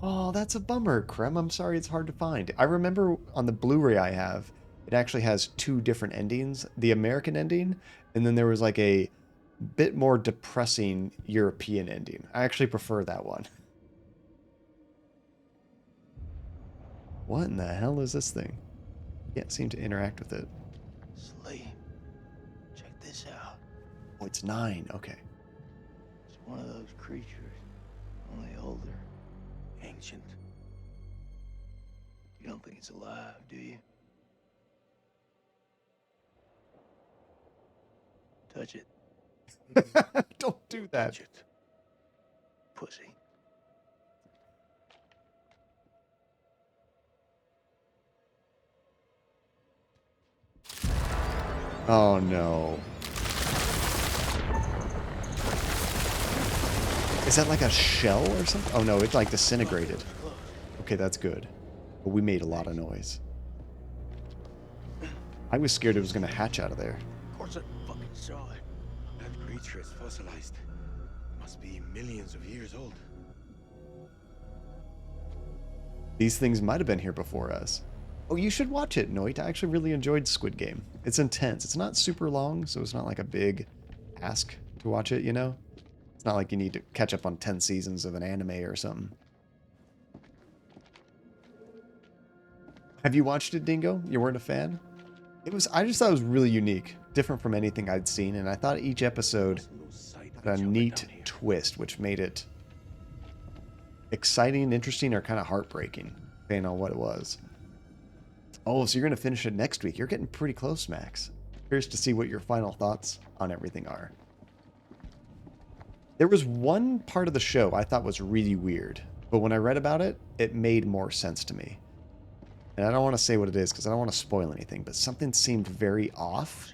Oh, that's a bummer, Krem. I'm sorry it's hard to find. I remember on the Blu-ray I have, it actually has 2 different endings. The American ending, and then there was like a bit more depressing European ending. I actually prefer that one. What in the hell is this thing? Can't seem to interact with it. Slee, check this out. Oh, it's 9. Okay. It's one of those creatures, only older. Ancient. You don't think it's alive, do you? Touch it, Don't do that. Touch it. pussy. Oh no. Is that like a shell or something? Oh no, it like disintegrated. Okay, that's good. But we made a lot of noise. I was scared it was gonna hatch out of there. Of course I fucking saw it. That creature is fossilized. Must be millions of years old. These things might have been here before us. Oh, you should watch it, Noit. I actually really enjoyed Squid Game. It's intense. It's not super long, so it's not like a big ask to watch it, you know? It's not like you need to catch up on 10 seasons of an anime or something. Have you watched it, Dingo? You weren't a fan? I just thought it was really unique, different from anything I'd seen, and I thought each episode had a neat twist, which made it exciting, interesting, or kind of heartbreaking, depending on what it was. Oh, so you're going to finish it next week. You're getting pretty close, Max. Curious to see what your final thoughts on everything are. There was one part of the show I thought was really weird, but when I read about it, it made more sense to me. And I don't want to say what it is because I don't want to spoil anything, but something seemed very off.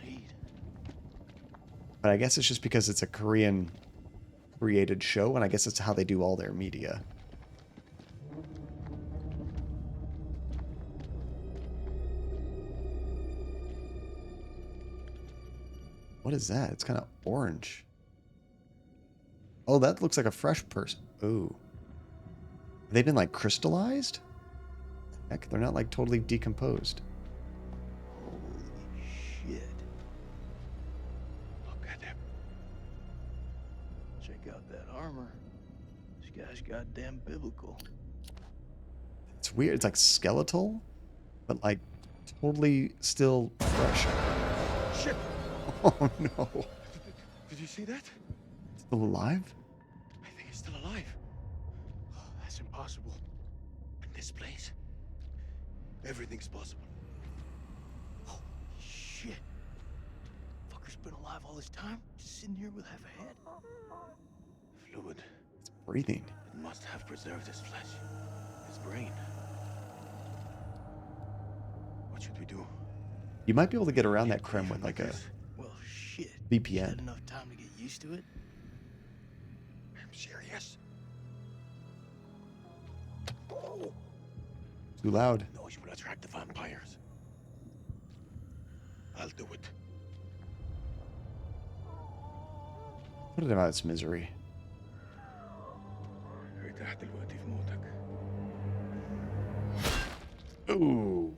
But I guess it's just because it's a Korean created show, and I guess it's how they do all their media. What is that? It's kind of orange. Oh, that looks like a fresh person. Ooh. Have they been like crystallized? Heck, they're not like totally decomposed. Holy shit. Look at him. Check out that armor. This guy's goddamn biblical. It's weird. It's like skeletal, but like totally still fresh. Shit! Oh no. Did you see that? Still alive? I think he's still alive. possible. In this place, everything's possible. Oh, shit. Fucker's been alive all this time, just sitting here with half a head. Fluid. It's breathing. It must have preserved his flesh, his brain. What should we do? You might be able to get around that Can't creme leave with him like a this. Well, shit. VPN. You had enough time to get used to it? I'm serious. too loud. Noise will attract the vampires. I'll do it. Put it out of its misery. ارتاح دلوقتي في موتك. Ooh.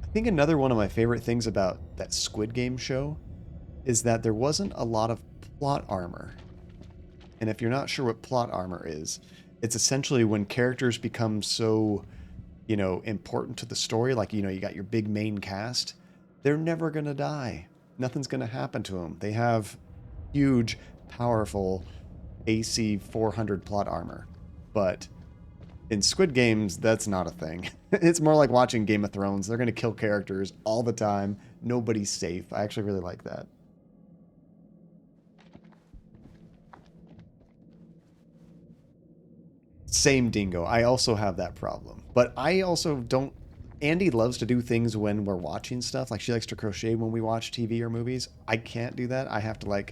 I think another one of my favorite things about that Squid Game show is that there wasn't a lot of plot armor. And if you're not sure what plot armor is, it's essentially when characters become so, important to the story, like, you got your big main cast, they're never going to die. Nothing's going to happen to them. They have huge, powerful AC 400 plot armor. But in Squid Games, that's not a thing. It's more like watching Game of Thrones. They're going to kill characters all the time. Nobody's safe. I actually really like that. Same dingo. I also have that problem. But I also don't... Andy loves to do things when we're watching stuff. Like, she likes to crochet when we watch TV or movies. I can't do that. I have to,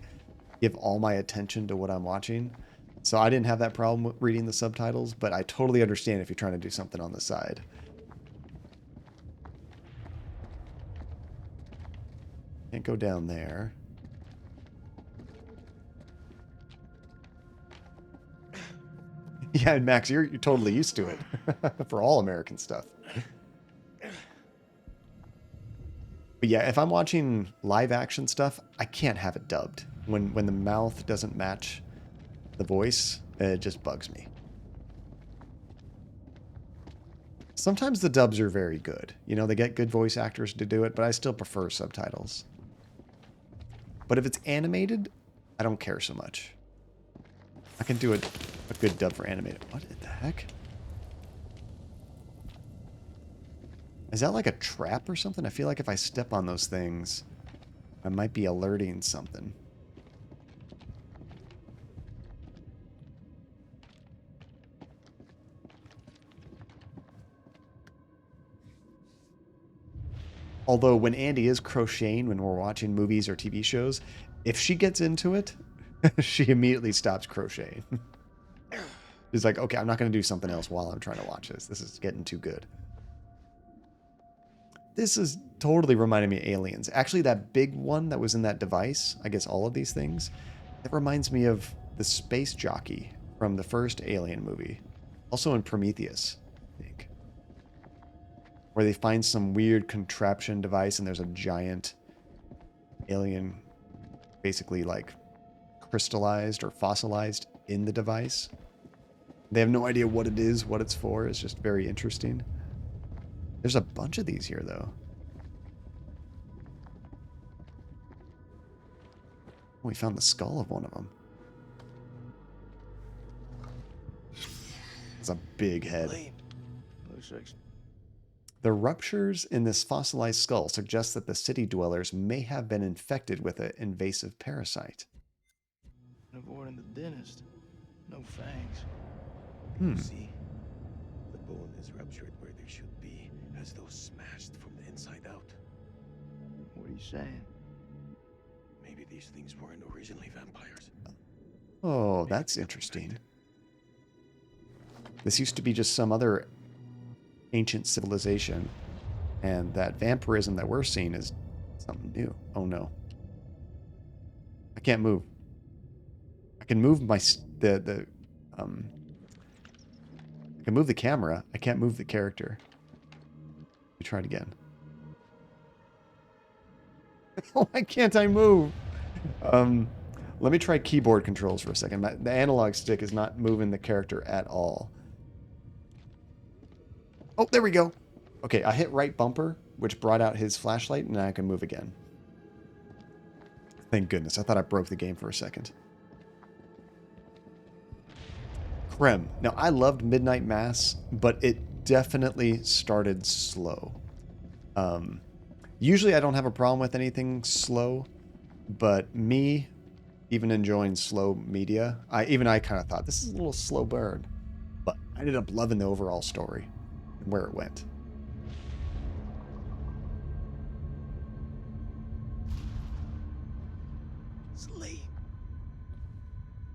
give all my attention to what I'm watching. So I didn't have that problem with reading the subtitles, but I totally understand if you're trying to do something on the side. Can't go down there. Yeah, Max, you're totally used to it for all American stuff. But yeah, if I'm watching live action stuff, I can't have it dubbed. When the mouth doesn't match the voice, it just bugs me. Sometimes the dubs are very good. They get good voice actors to do it, but I still prefer subtitles. But if it's animated, I don't care so much. I can do a good dub for animated. What the heck? Is that like a trap or something? I feel like if I step on those things, I might be alerting something. Although when Andy is crocheting when we're watching movies or TV shows, if she gets into it, she immediately stops crocheting. She's like, okay, I'm not going to do something else while I'm trying to watch this. This is getting too good. This is totally reminding me of Aliens. Actually, that big one that was in that device, I guess all of these things, that reminds me of the space jockey from the first Alien movie. Also in Prometheus, I think. Where they find some weird contraption device and there's a giant alien basically like crystallized or fossilized in the device. They have no idea what it is, what it's for. It's just very interesting. There's a bunch of these here, though. We found the skull of one of them. It's a big head. Looks like The ruptures in this fossilized skull suggest that the city dwellers may have been infected with an invasive parasite. avoiding the dentist. No fangs. You see, the bone is ruptured where they should be, as though smashed from the inside out. What are you saying? Maybe these things weren't originally vampires. Oh, that's interesting. This used to be just some other ancient civilization, and that vampirism that we're seeing is something new. Oh no. I can't move. I can move I can move the camera. I can't move the character. Let me try it again. Why can't I move? Let me try keyboard controls for a second. The analog stick is not moving the character at all. Oh, there we go. Okay, I hit right bumper, which brought out his flashlight, and now I can move again. Thank goodness. I thought I broke the game for a second. Krem. Now, I loved Midnight Mass, but it definitely started slow. Usually I don't have a problem with anything slow, but me, even enjoying slow media, I kind of thought, this is a little slow burn. But I ended up loving the overall story and where it went. Sleep.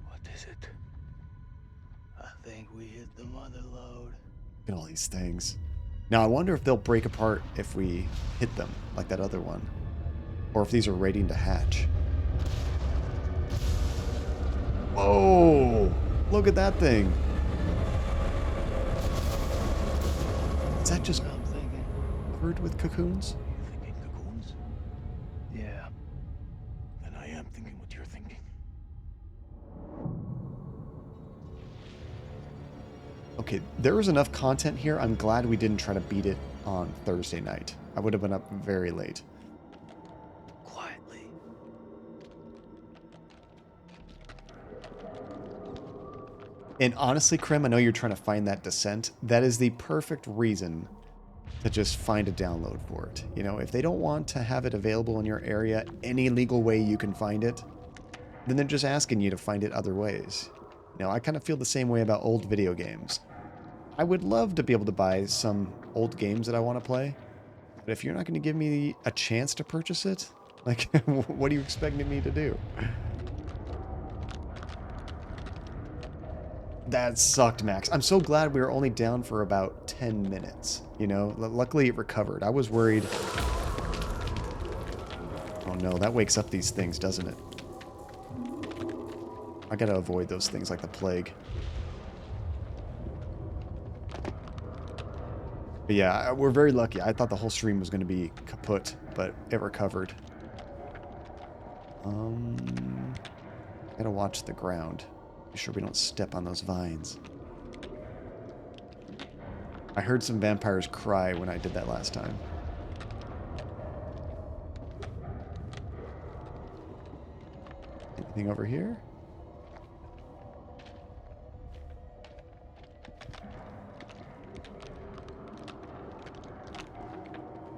What is it? I think we hit the mother lode. Look at all these things. Now, I wonder if they'll break apart if we hit them, like that other one. Or if these are waiting to hatch. Whoa! Look at that thing. Is that just I'm thinking. covered with cocoons? You thinking cocoons? Yeah. Then I am thinking what you're thinking. Okay, there was enough content here. I'm glad we didn't try to beat it on Thursday night. I would have been up very late. Quietly. And honestly, Krim, I know you're trying to find that descent. That is the perfect reason to just find a download for it. You know, if they don't want to have it available in your area any legal way you can find it, then they're just asking you to find it other ways. You know, I kind of feel the same way about old video games. I would love to be able to buy some old games that I want to play, but if you're not going to give me a chance to purchase it, like, what are you expecting me to do? That sucked, Max. I'm so glad we were only down for about 10 minutes. You know, luckily it recovered. I was worried. Oh no, that wakes up these things, doesn't it? I gotta avoid those things like the plague. But yeah, we're very lucky. I thought the whole stream was going to be kaput, but it recovered. Gotta watch the ground. Be sure we don't step on those vines. I heard some vampires cry when I did that last time. Anything over here?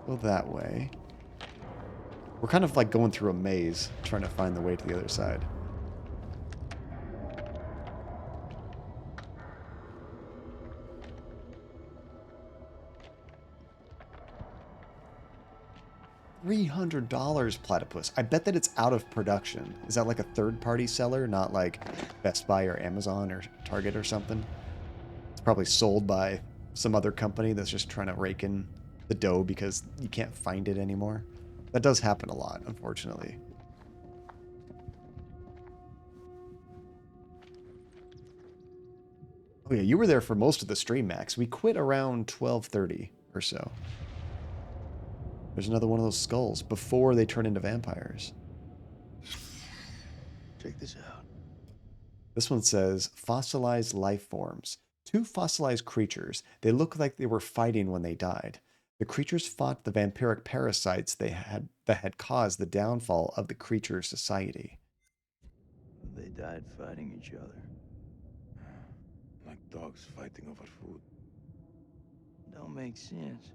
Go that way. We're kind of like going through a maze, trying to find the way to the other side. $300 Platypus. I bet that it's out of production. Is that like a third-party seller, not like Best Buy or Amazon or Target or something? It's probably sold by some other company that's just trying to rake in the dough because you can't find it anymore. That does happen a lot, unfortunately. Oh yeah, you were there for most of the stream, Max. We quit around 12:30 or so. There's another one of those skulls before they turn into vampires. Check this out. This one says, fossilized life forms. 2 fossilized creatures. They look like they were fighting when they died. The creatures fought the vampiric parasites that had caused the downfall of the creature society. They died fighting each other. Like dogs fighting over food. Don't make sense.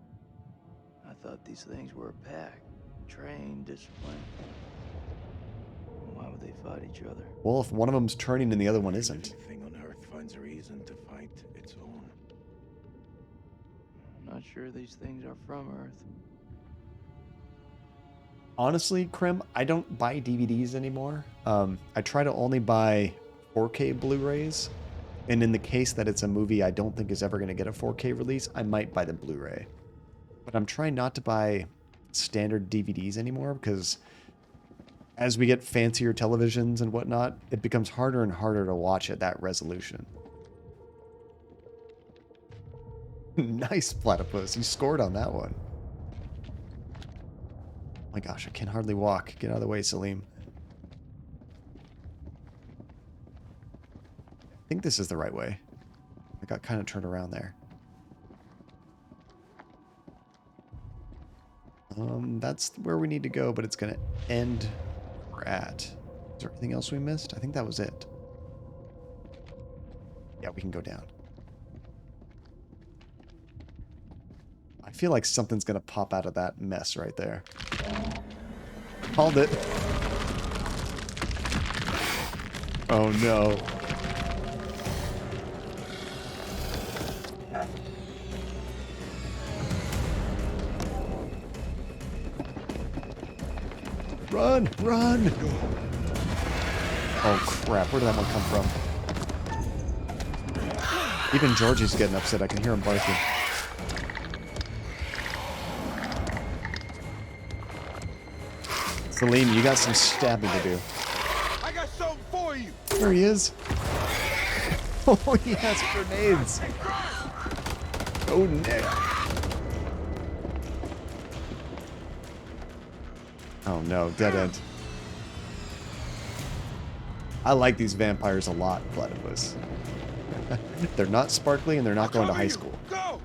I thought these things were a pack. Trained, disciplined. Why would they fight each other? Well, if one of them's turning and the other one isn't. Everything on Earth finds a reason to fight its own. I'm not sure these things are from Earth. Honestly, Krim, I don't buy DVDs anymore. I try to only buy 4K Blu-rays. And in the case that it's a movie I don't think is ever going to get a 4K release, I might buy the Blu-ray. But I'm trying not to buy standard DVDs anymore because as we get fancier televisions and whatnot, it becomes harder and harder to watch at that resolution. Nice, Platypus. You scored on that one. Oh my gosh, I can hardly walk. Get out of the way, Salim. I think this is the right way. I got kind of turned around there. That's where we need to go, but it's going to end we're at. Is there anything else we missed? I think that was it. Yeah, we can go down. I feel like something's going to pop out of that mess right there. Called it. Oh no. Run! Run! Oh crap, where did that one come from? Even Georgie's getting upset. I can hear him barking. Salim, you got some stabbing to do. I got something for you. There he is. Oh, he has grenades. Oh, Nick. Oh no, dead end. I like these vampires a lot, Platypus. They're not sparkly and they're not going to high school. Go!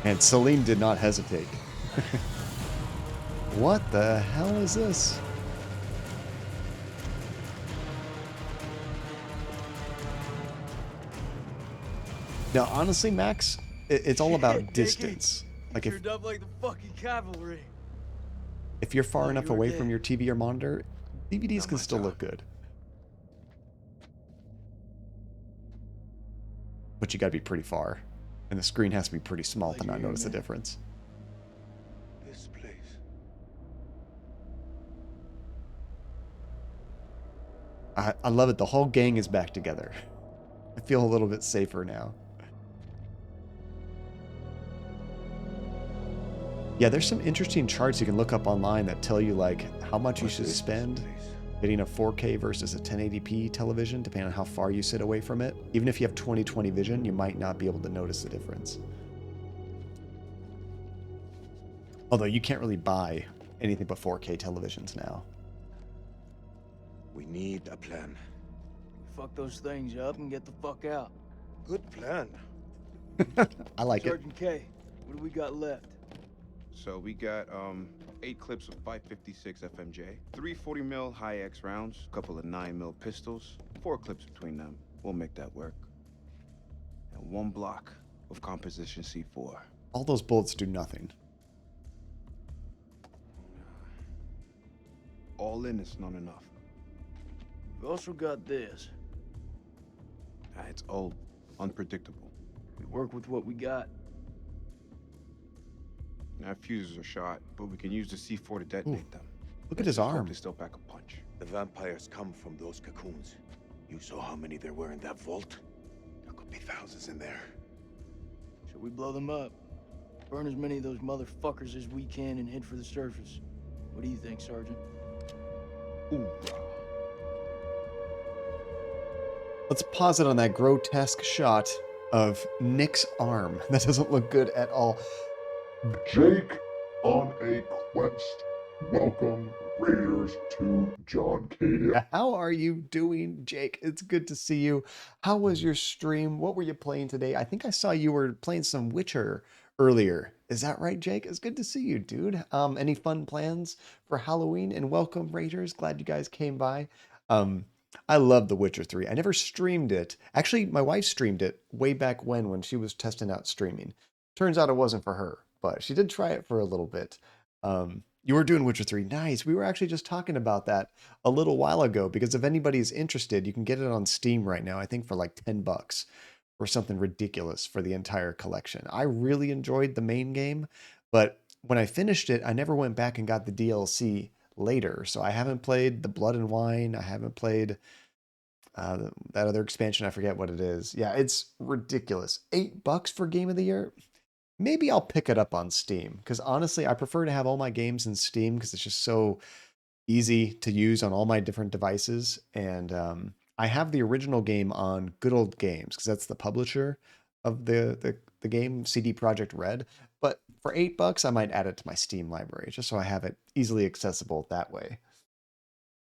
And Celine did not hesitate. What the hell is this? Now, honestly, Max, it's all about distance. Like You're up like the fucking cavalry. if you're far No, enough you're away dead. from your TV or monitor, DVDs Not can my still job. look good. But you gotta be pretty far. And the screen has to be pretty small to Like not you're notice the in. difference. This place. I love it. The whole gang is back together. I feel a little bit safer now. Yeah, there's some interesting charts you can look up online that tell you like how much you What should is this spend place? getting a 4K versus a 1080p television, depending on how far you sit away from it. Even if you have 20/20 vision, you might not be able to notice the difference. Although you can't really buy anything but 4K televisions now. We need a plan. Fuck those things up and get the fuck out. Good plan. I like it. Sergeant K, what do we got left? So we got 8 clips of 556 FMJ, 3 40 high X rounds, a couple of 9 pistols, 4 clips between them. We'll make that work. And 1 block of composition C4. All those bullets do nothing. All in, it's not enough. We also got this. It's old, unpredictable. We work with what we got. Our fuses are shot, but we can use the C4 to detonate them. Look at his Let's hope arm. they still pack a punch. The vampires come from those cocoons. You saw how many there were in that vault? There could be thousands in there. Should we blow them up? Burn as many of those motherfuckers as we can and head for the surface. What do you think, Sergeant? Ooh. Let's pause it on that grotesque shot of Nick's arm. That doesn't look good at all. Jake on a quest. Welcome, Raiders, to John Cadia. How are you doing, Jake? It's good to see you. How was your stream? What were you playing today? I think I saw you were playing some Witcher earlier. Is that right, Jake? It's good to see you, dude. Any fun plans for Halloween? And welcome, Raiders. Glad you guys came by. I love The Witcher 3. I never streamed it. Actually, my wife streamed it way back when she was testing out streaming. Turns out it wasn't for her, but she did try it for a little bit. You were doing Witcher 3. Nice. We were actually just talking about that a little while ago, because if anybody's interested, you can get it on Steam right now, I think for like $10 or something ridiculous for the entire collection. I really enjoyed the main game, but when I finished it, I never went back and got the DLC later. So I haven't played the Blood and Wine. I haven't played that other expansion. I forget what it is. Yeah, it's ridiculous. $8 for Game of the Year. Maybe I'll pick it up on Steam, because honestly, I prefer to have all my games in Steam because it's just so easy to use on all my different devices. And I have the original game on Good Old Games because that's the publisher of the game, CD Projekt Red. But for $8, I might add it to my Steam library just so I have it easily accessible that way.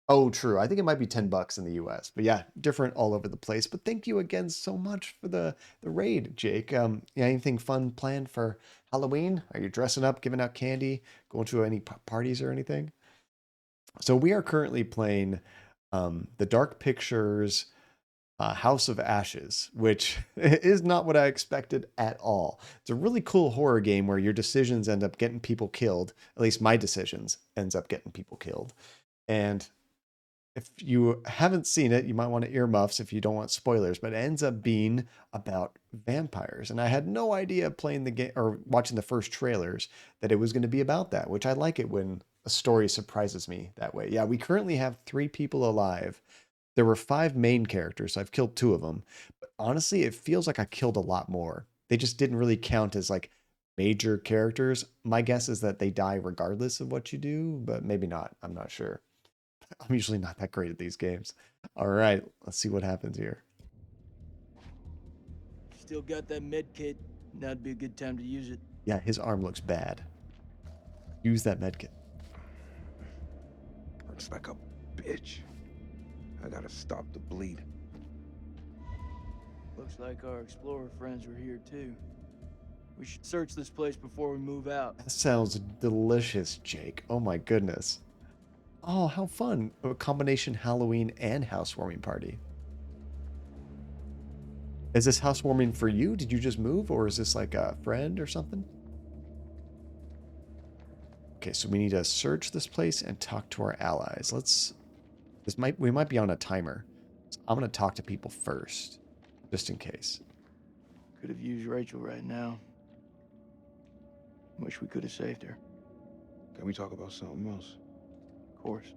Oh, true. I think it might be $10 in the US. But yeah, different all over the place. But thank you again so much for the raid, Jake. Yeah, anything fun planned for Halloween? Are you dressing up, giving out candy, going to any parties or anything? So we are currently playing the Dark Pictures House of Ashes, which is not what I expected at all. It's a really cool horror game where your decisions end up getting people killed. At least my decisions ends up getting people killed. And if you haven't seen it, you might want to earmuffs if you don't want spoilers, but it ends up being about vampires. And I had no idea playing the game or watching the first trailers that it was going to be about that, which I like it when a story surprises me that way. Yeah, we currently have 3 people alive. There were 5 main characters, so I've killed 2 of them. But honestly, it feels like I killed a lot more. They just didn't really count as like major characters. My guess is that they die regardless of what you do, but maybe not. I'm not sure. I'm usually not that great at these games. All right, let's see what happens here. Still got that med kit. Now'd be a good time to use it. Yeah, his arm looks bad. Use that medkit. Hurts like a bitch. I gotta stop the bleed. Looks like our explorer friends were here too. We should search this place before we move out. That sounds delicious, Jake. Oh my goodness. Oh, how fun. A combination Halloween and housewarming party. Is this housewarming for you? Did you just move, or is this like a friend or something? Okay, so we need to search this place and talk to our allies. We might be on a timer. So I'm gonna talk to people first, just in case. Could have used Rachel right now. Wish we could have saved her. Can we talk about something else? Of course.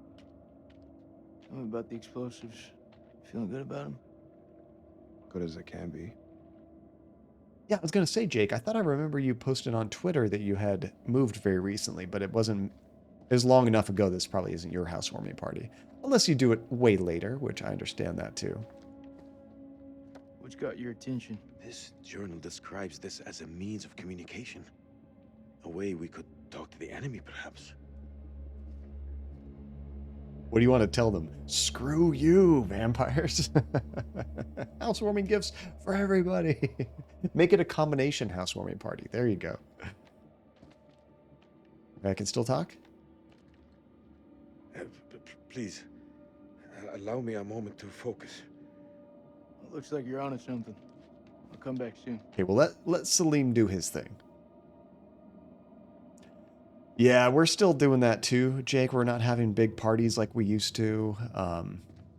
Tell me about the explosives. Feeling good about them? Good as it can be. Yeah, I was gonna say, Jake, I thought I remember you posted on Twitter that you had moved very recently, but it wasn't. It was long enough ago. This probably isn't your housewarming party, unless you do it way later, which I understand that too. What's got your attention? This journal describes this as a means of communication. A way we could talk to the enemy, perhaps. What do you want to tell them? Screw you, vampires. Housewarming gifts for everybody. Make it a combination housewarming party. There you go. I can still talk? Please, allow me a moment to focus. It looks like you're onto something. I'll come back soon. Okay, well, let Salim do his thing. Yeah, we're still doing that too, Jake. We're not having big parties like we used to.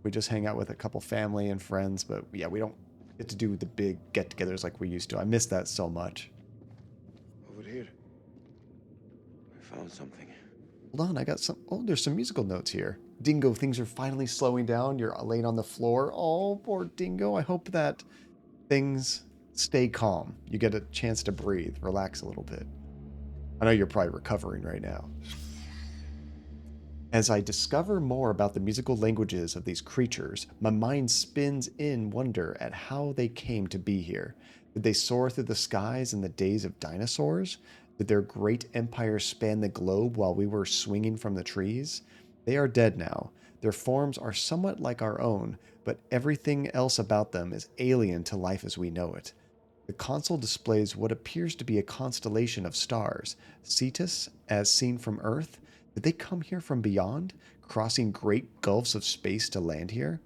We just hang out with a couple family and friends, but yeah, we don't get to do the big get-togethers like we used to. I miss that so much. Over here. I found something. Hold on, I got some... Oh, there's some musical notes here. Dingo, things are finally slowing down. You're laying on the floor. Oh, poor Dingo. I hope that things stay calm. You get a chance to breathe, relax a little bit. I know you're probably recovering right now. As I discover more about the musical languages of these creatures, my mind spins in wonder at how they came to be here. Did they soar through the skies in the days of dinosaurs? Did their great empires span the globe while we were swinging from the trees? They are dead now. Their forms are somewhat like our own, but everything else about them is alien to life as we know it. The console displays what appears to be a constellation of stars. Cetus, as seen from Earth, did they come here from beyond, crossing great gulfs of space to land here?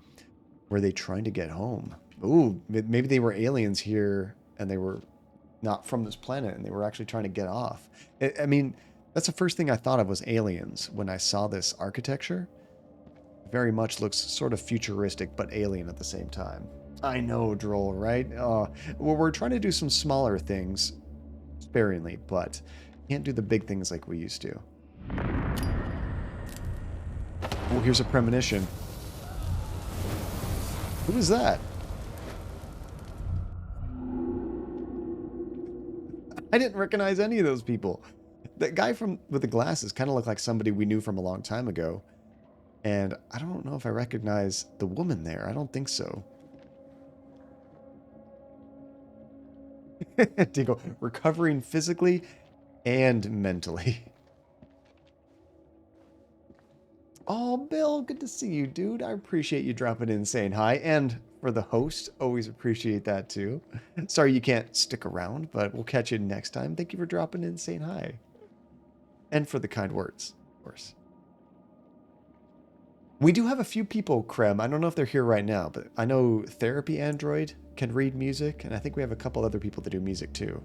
Were they trying to get home? Ooh, maybe they were aliens here and they were not from this planet and they were actually trying to get off. I mean, that's the first thing I thought of was aliens when I saw this architecture. Very much looks sort of futuristic but alien at the same time. I know, Droll, right? Well, we're trying to do some smaller things sparingly, but can't do the big things like we used to. Oh, here's a premonition. Who is that? I didn't recognize any of those people. That guy with the glasses kind of looked like somebody we knew from a long time ago. And I don't know if I recognize the woman there. I don't think so. Dingo, recovering physically and mentally. Oh, Bill, good to see you, dude. I appreciate you dropping in and saying hi. And for the host, always appreciate that too. Sorry you can't stick around, but we'll catch you next time. Thank you for dropping in and saying hi. And for the kind words, of course. We do have a few people, Krem. I don't know if they're here right now, but I know Therapy Android can read music, and I think we have a couple other people that do music too.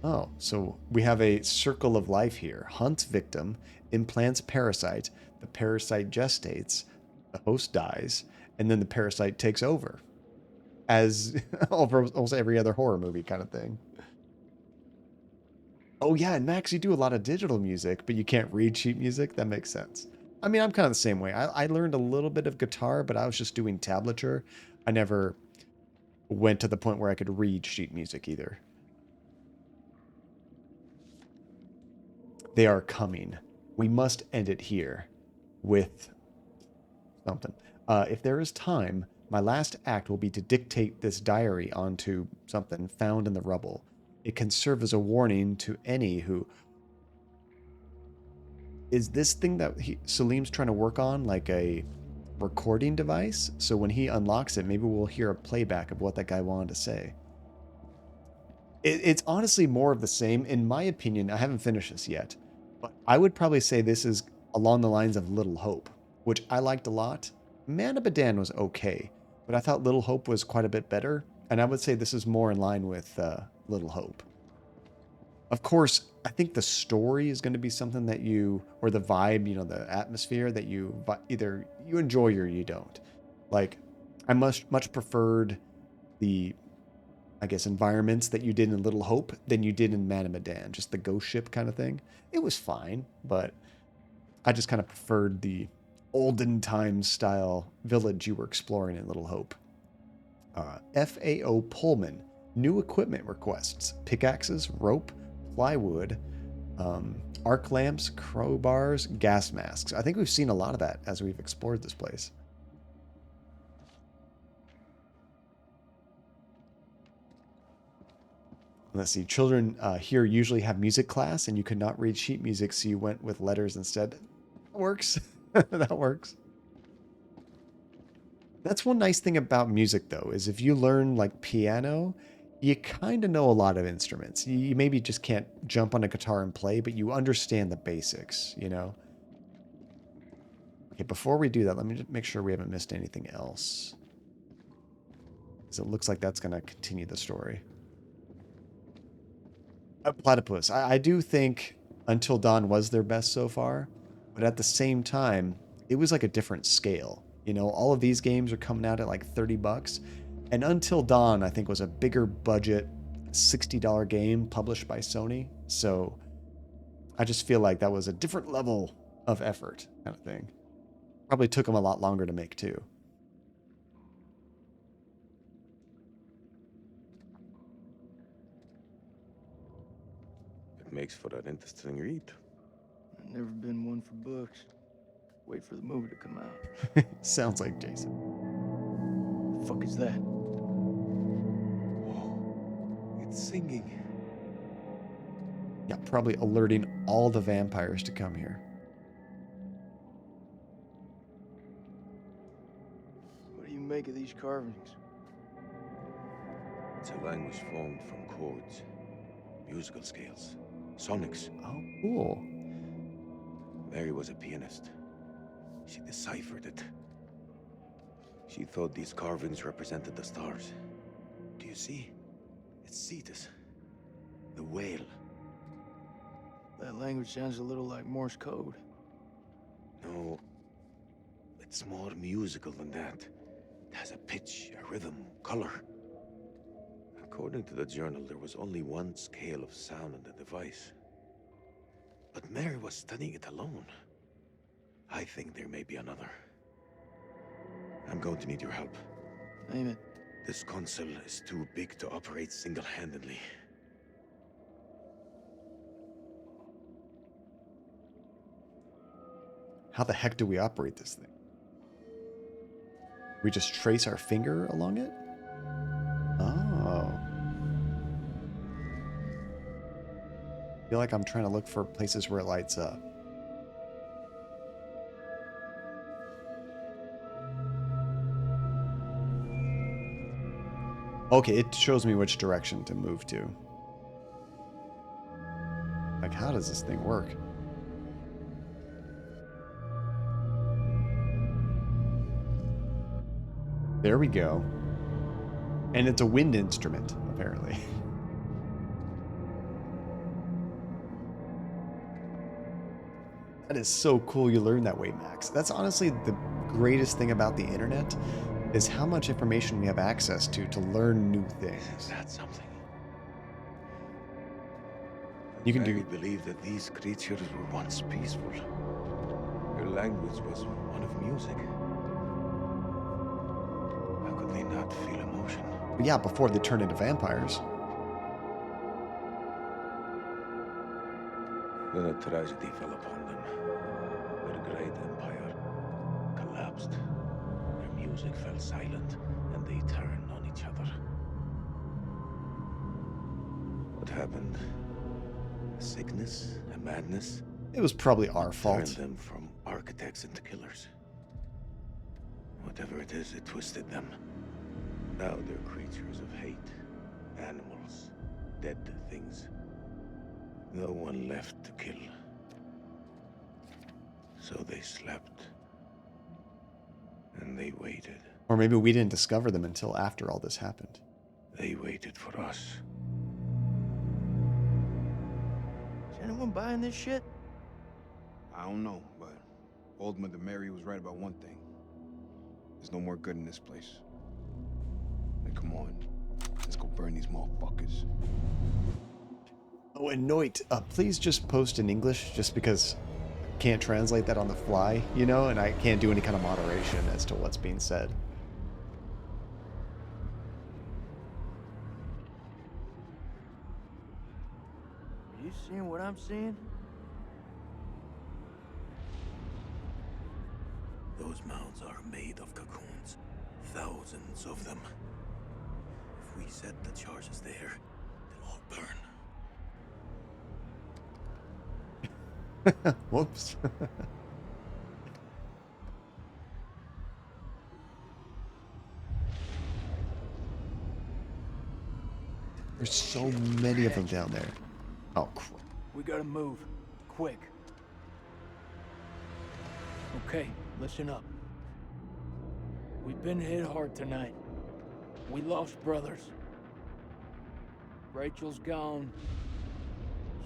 Oh, so we have a circle of life here. Hunts victim, implants parasite, the parasite gestates, the host dies, and then the parasite takes over. As almost every other horror movie kind of thing. Oh yeah, and Max, you do a lot of digital music, but you can't read sheet music? That makes sense. I mean, I'm kind of the same way. I learned a little bit of guitar, but I was just doing tablature. I never went to the point where I could read sheet music either. They are coming. We must end it here with something. If there is time, my last act will be to dictate this diary onto something found in the rubble. It can serve as a warning to any who... Is this thing that Salim's trying to work on like a recording device? So when he unlocks it, maybe we'll hear a playback of what that guy wanted to say. It's honestly more of the same. In my opinion, I haven't finished this yet, but I would probably say this is along the lines of Little Hope, which I liked a lot. Man of Medan was okay, but I thought Little Hope was quite a bit better, and I would say this is more in line with Little Hope. Of course, I think the story is going to be something that you, or the vibe, you know, the atmosphere that you either you enjoy or you don't. Like, I much preferred the, I guess, environments that you did in Little Hope than you did in Man of Medan, just the ghost ship kind of thing. It was fine, but I just kind of preferred the olden times style village you were exploring in Little Hope. FAO Pullman, new equipment requests, pickaxes, rope, plywood, arc lamps, crowbars, gas masks. I think we've seen a lot of that as we've explored this place. Let's see. Children here usually have music class, and you could not read sheet music, so you went with letters instead. That works. That works. That's one nice thing about music, though, is if you learn like piano, you kind of know a lot of instruments. You maybe just can't jump on a guitar and play, but you understand the basics, you know? Okay, before we do that, let me just make sure we haven't missed anything else. Because it looks like that's going to continue the story. Platypus. I do think Until Dawn was their best so far, but at the same time, it was like a different scale. You know, all of these games are coming out at like $30, and Until Dawn, I think, was a bigger budget, $60 game published by Sony. So I just feel like that was a different level of effort, kind of thing. Probably took them a lot longer to make too. It makes for an interesting read. I've never been one for books. Wait for the movie to come out. Sounds like Jason. The fuck is that? It's singing. Yeah, probably alerting all the vampires to come here. What do you make of these carvings? It's a language formed from chords, musical scales, sonics. Oh, cool. Mary was a pianist. She deciphered it. She thought these carvings represented the stars. Do you see? It's Cetus, the whale. That language sounds a little like Morse code. No, it's more musical than that. It has a pitch, a rhythm, color. According to the journal, there was only one scale of sound in the device. But Mary was studying it alone. I think there may be another. I'm going to need your help. Name it. This console is too big to operate single-handedly. How the heck do we operate this thing? We just trace our finger along it? Oh. feel like I'm trying to look for places where it lights up. Okay, it shows me which direction to move to. Like, how does this thing work? There we go. And it's a wind instrument, apparently. That is so cool you learn that way, Max. That's honestly the greatest thing about the internet, is how much information we have access to learn new things. That's something. You can Many do... believe that these creatures were once peaceful. Their language was one of music. How could they not feel emotion? But yeah, before they turn into vampires. Then a tragedy fell upon them. Their great empire collapsed. Their music fell silent, and they turned on each other. What happened? A sickness? A madness? It was probably our fault. Turned them from architects into killers. Whatever it is, it twisted them. Now they're creatures of hate. Animals. Dead things. No one left to kill. So they slept. And they waited. Or maybe we didn't discover them until after all this happened. They waited for us. Is anyone buying this shit? I don't know, but Old Mother Mary was right about one thing. There's no more good in this place. Like, come on. Let's go burn these motherfuckers. Oh, and Noit, please just post in English, just because I can't translate that on the fly, you know, and I can't do any kind of moderation as to what's being said. Are you seeing what I'm seeing? Those mounds are made of cocoons. Thousands of them. If we set the charges there, they'll all burn. Whoops. There's so many of them down there. Oh, crap. We gotta move. Quick. Okay, listen up. We've been hit hard tonight. We lost brothers. Rachel's gone.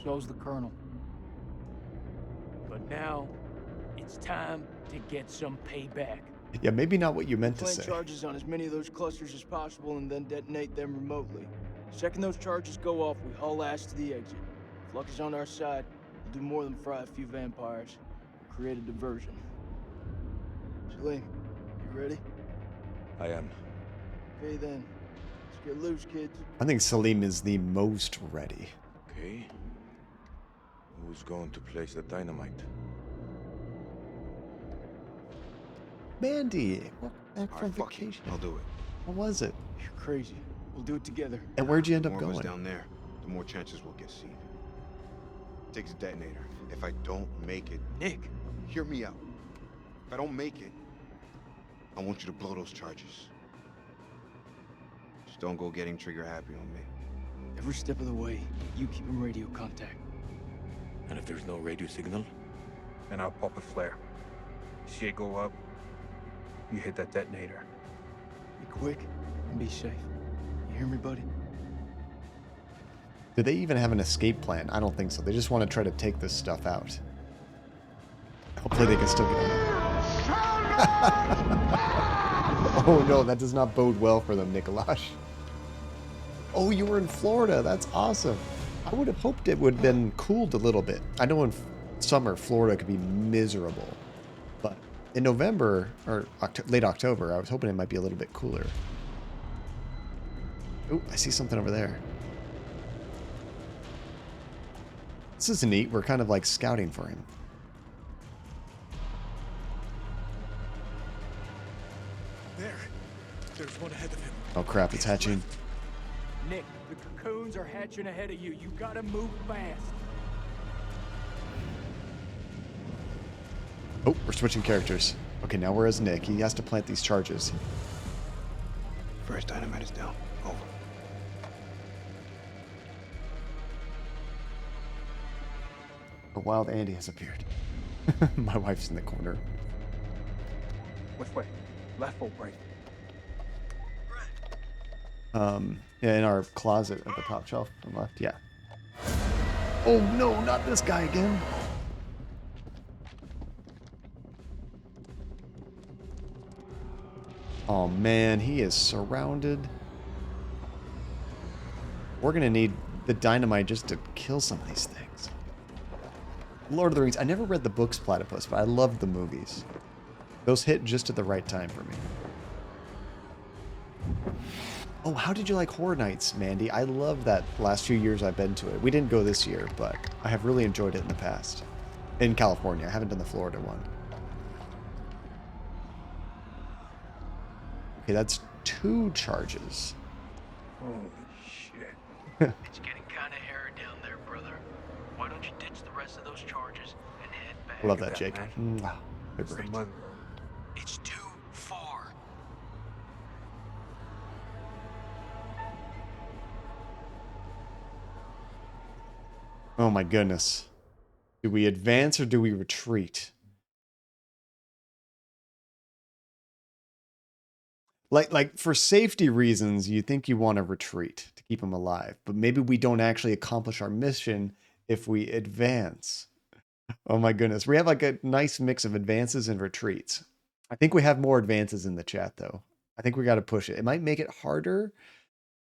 So's the Colonel. But now, it's time to get some payback. Yeah, maybe not what you meant to Plant say. charges on as many of those clusters as possible and then detonate them remotely. Second those charges go off, we haul ass to the exit. If luck is on our side, we'll do more than fry a few vampires. Create a diversion. Salim, you ready? I am. Okay then. Let's get loose, kids. I think Salim is the most ready. Okay. Who's going to place the dynamite? Mandy, welcome back All from right, fuck it. vacation. I'll do it. What was it? You're crazy. We'll do it together. And where'd you end The up more of us going? down there, the more chances we'll get seen. Takes a detonator. If I don't make it, Nick! hear me out. If I don't make it, I want you to blow those charges. Just don't go getting trigger happy on me. Every step of the way, you keep in radio contact. And if there's no radio signal? And I'll pop a flare. See it go up, you hit that detonator. Be quick and be safe. You hear me, buddy? Do they even have an escape plan? I don't think so. They just want to try to take this stuff out. Hopefully they can still get on. Oh no, that does not bode well for them, Nikolaj. Oh, you were in Florida. That's awesome. I would have hoped it would have been cooled a little bit. I know in summer, Florida could be miserable. But in November, or late October, I was hoping it might be a little bit cooler. Oh, I see something over there. This is neat. We're kind of like scouting for him. There's one ahead of him. Oh crap, it's hatching. Nick, the cocoons are hatching ahead of you. You gotta move fast. Oh, we're switching characters. Okay, now we're as Nick. He has to plant these charges. First dynamite is down. Over. A wild Andy has appeared. My wife's in the corner. Which way? Left or right? Yeah, in our closet at the top shelf on the left. Yeah. Oh no, not this guy again. Oh man, he is surrounded. We're gonna need the dynamite just to kill some of these things. Lord of the Rings. I never read the books Platypus, but I loved the movies. Those hit just at the right time for me. Oh, how did you like Horror Nights, Mandy? I love that last few years I've been to it. We didn't go this year, but I have really enjoyed it in the past. In California. I haven't done the Florida one. Okay, that's 2 charges. Holy shit. It's getting kind of hairy down there, brother. Why don't you ditch the rest of those charges and head back? I love that, Jake. Man. Mwah. It's the Great. money. It's too far. Oh my goodness. Do we advance or do we retreat? Like for safety reasons, you think you want to retreat to keep him alive, but maybe we don't actually accomplish our mission if we advance. Oh my goodness. We have like a nice mix of advances and retreats. I think we have more advances in the chat though. I think we got to push it. It might make it harder.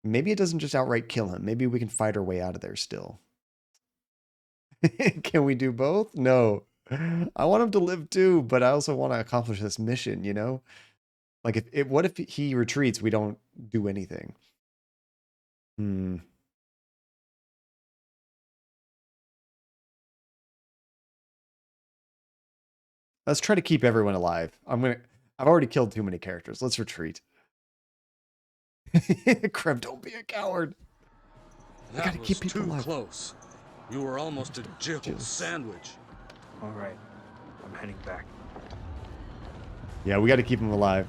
Maybe it doesn't just outright kill him. Maybe we can fight our way out of there still. Can we do both? No. I want him to live too, but I also want to accomplish this mission, you know? Like, what if he retreats? We don't do anything. Let's try to keep everyone alive. I've already killed too many characters. Let's retreat. Krev, don't be a coward. I gotta keep people alive. Close. You were almost a jibble sandwich. All right. I'm heading back. Yeah, we got to keep him alive.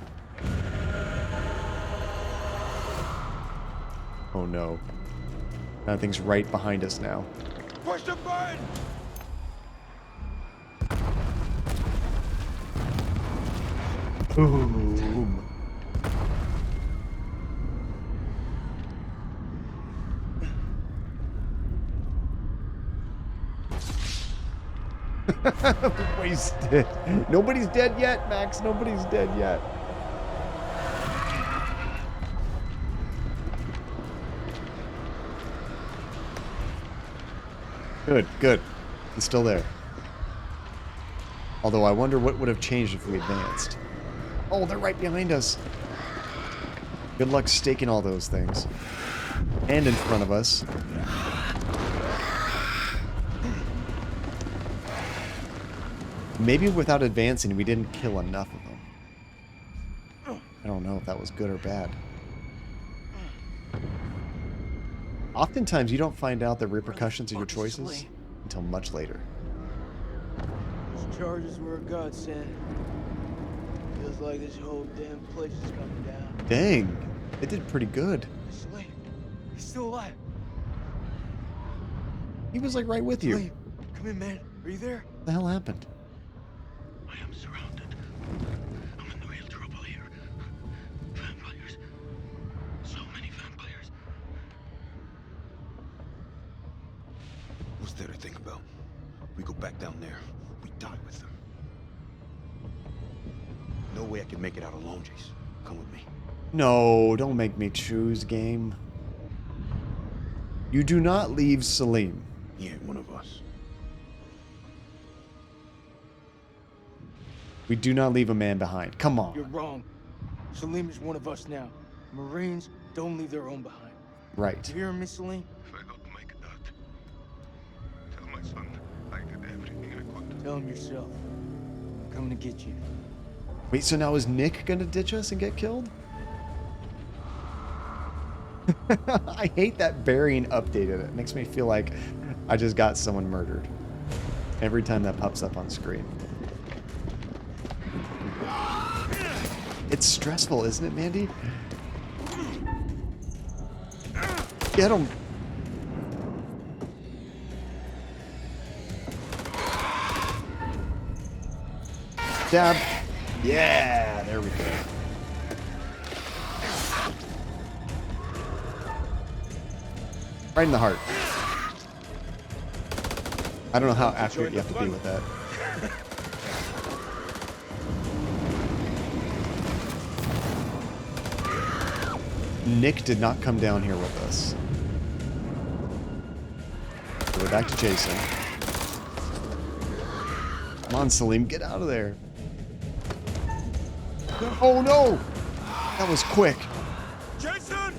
Oh no. That thing's right behind us now. Push the button! Boom. Wasted. Nobody's dead yet, Max. Nobody's dead yet. Good, good. He's still there. Although I wonder what would have changed if we advanced. Oh, they're right behind us. Good luck staking all those things. And in front of us. Maybe without advancing, we didn't kill enough of them. I don't know if that was good or bad. Oftentimes, you don't find out the repercussions of your choices until much later. Those charges were a godsend. Feels like this whole damn place is coming down. Dang, it did pretty good. Slim, he's still alive. He was like right with you. Slim, come in, man. Are you there? What the hell happened? I am surrounded. I'm in real trouble here. Vampires. So many vampires. What's there to think about? We go back down there. We die with them. No way I can make it out alone, Jace. Come with me. No, don't make me choose, game. You do not leave Salim. He ain't one of us. We do not leave a man behind. Come on. You're wrong. Salim is one of us now. Marines don't leave their own behind. Right. You hear me, Salim? If I don't make that, tell my son I did everything I could. Tell him yourself. I'm coming to get you. Wait, so now is Nick gonna ditch us and get killed? I hate that Burying updated. It makes me feel like I just got someone murdered every time that pops up on screen. It's stressful, isn't it, Mandy? Get him. Dab. Yeah, there we go. Right in the heart. I don't know how accurate you have to be with that. Nick did not come down here with us. So we're back to Jason. Come on, Salim, get out of there. Oh no! That was quick. Jason!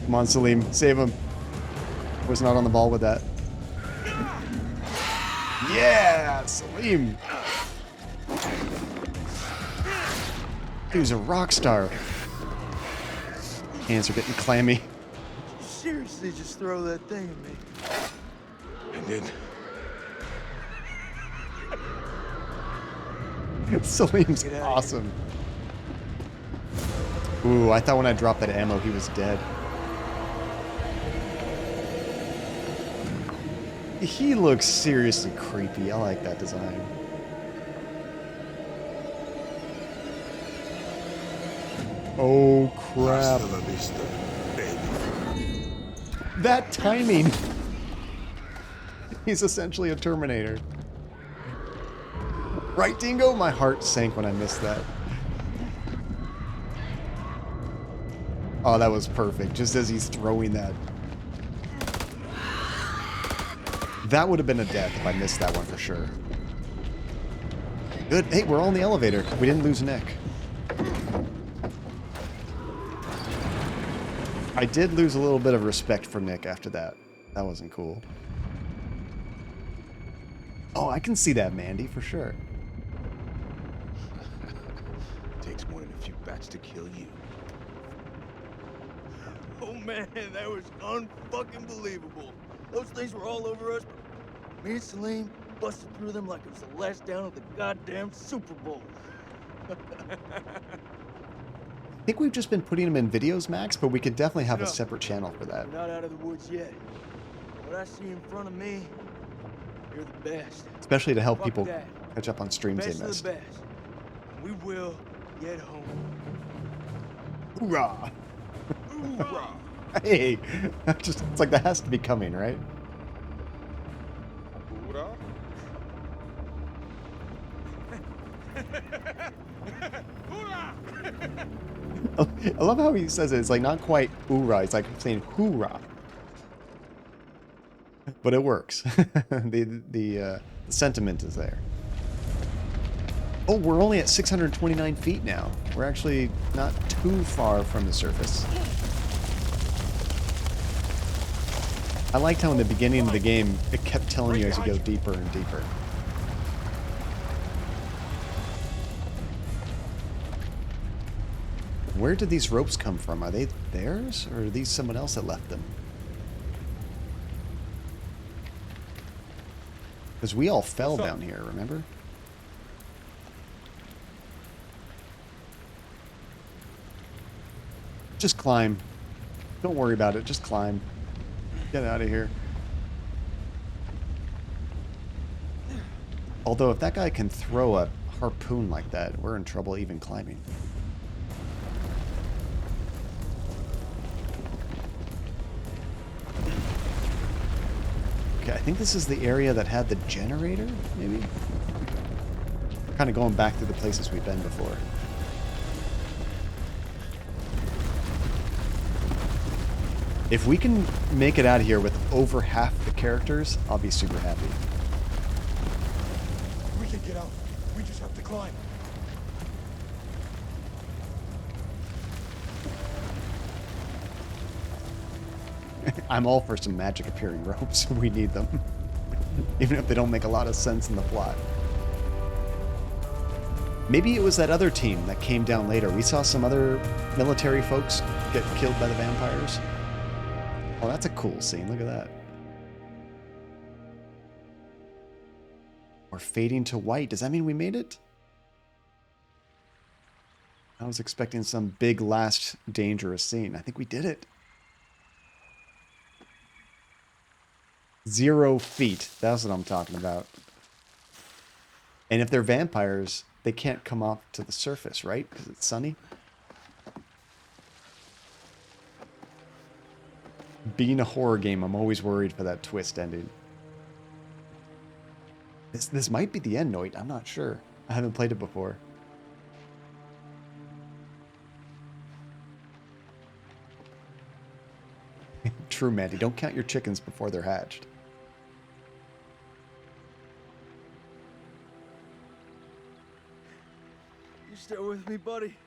Come on, Salim, save him. Was not on the ball with that. Yeah, Salim. He was a rock star. Hands are getting clammy. Seriously, just throw that thing at me. I did. Salim's awesome. Ooh, I thought when I dropped that ammo, he was dead. He looks seriously creepy. I like that design. Oh, crap. That timing. He's essentially a Terminator. Right, Dingo? My heart sank when I missed that. Oh, that was perfect. Just as he's throwing that. That would have been a death if I missed that one for sure. Good. Hey, we're all in the elevator. We didn't lose Nick. I did lose a little bit of respect for Nick after that. That wasn't cool. Oh, I can see that, Mandy, for sure. Takes more than a few bats to kill you. Oh man, that was unfucking believable. Those things were all over us. Me and Salim busted through them like it was the last down of the goddamn Super Bowl. I think we've just been putting them in videos, Max, but we could definitely have a separate channel for that. We're not out of the woods yet. What I see in front of me, you're the best. Especially to help Fuck people that. catch up on streams Best they of missed. the best. We will get home. Hoorah! Hoorah! Hey! Just, it's like that has to be coming, right? Hoorah! I love how he says it. It's like not quite hoorah. It's like saying hoorah. But it works. the sentiment is there. Oh, we're only at 629 feet now. We're actually not too far from the surface. I liked how in the beginning of the game, it kept telling you as you go deeper and deeper. Where did these ropes come from? Are they theirs, or are these someone else that left them? Because we all fell down here, remember? Just climb. Don't worry about it, just climb. Get out of here. Although if that guy can throw a harpoon like that, we're in trouble even climbing. Okay, I think this is the area that had the generator, maybe? We're kind of going back to the places we've been before. If we can make it out of here with over half the characters, I'll be super happy. We can get out. We just have to climb. I'm all for some magic appearing ropes. We need them. Even if they don't make a lot of sense in the plot. Maybe it was that other team that came down later. We saw some other military folks get killed by the vampires. Oh, that's a cool scene. Look at that. We're fading to white. Does that mean we made it? I was expecting some big last dangerous scene. I think we did it. 0 feet. That's what I'm talking about. And if they're vampires, they can't come up to the surface, right? Because it's sunny. Being a horror game, I'm always worried for that twist ending. This might be the end, Noit. I'm not sure. I haven't played it before. True, Mandy. Don't count your chickens before they're hatched. You still with me, buddy?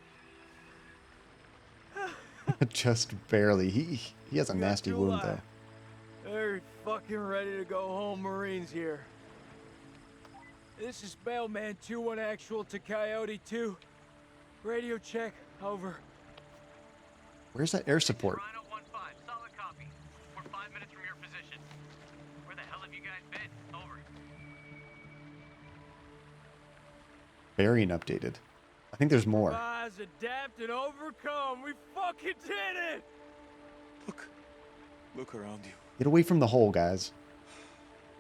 Just barely. He has a nasty wound, though. Very fucking ready to go home, Marines here. This is Bellman 2-1 actual to Coyote 2. Radio check, over. Where's that air support? Rhino 1-5, solid copy. We're 5 minutes from your position. Where the hell have you guys been? Over. Variant updated. I think there's more. Rise, adapt, and overcome. We fucking did it! Look around you. Get away from the hole, guys.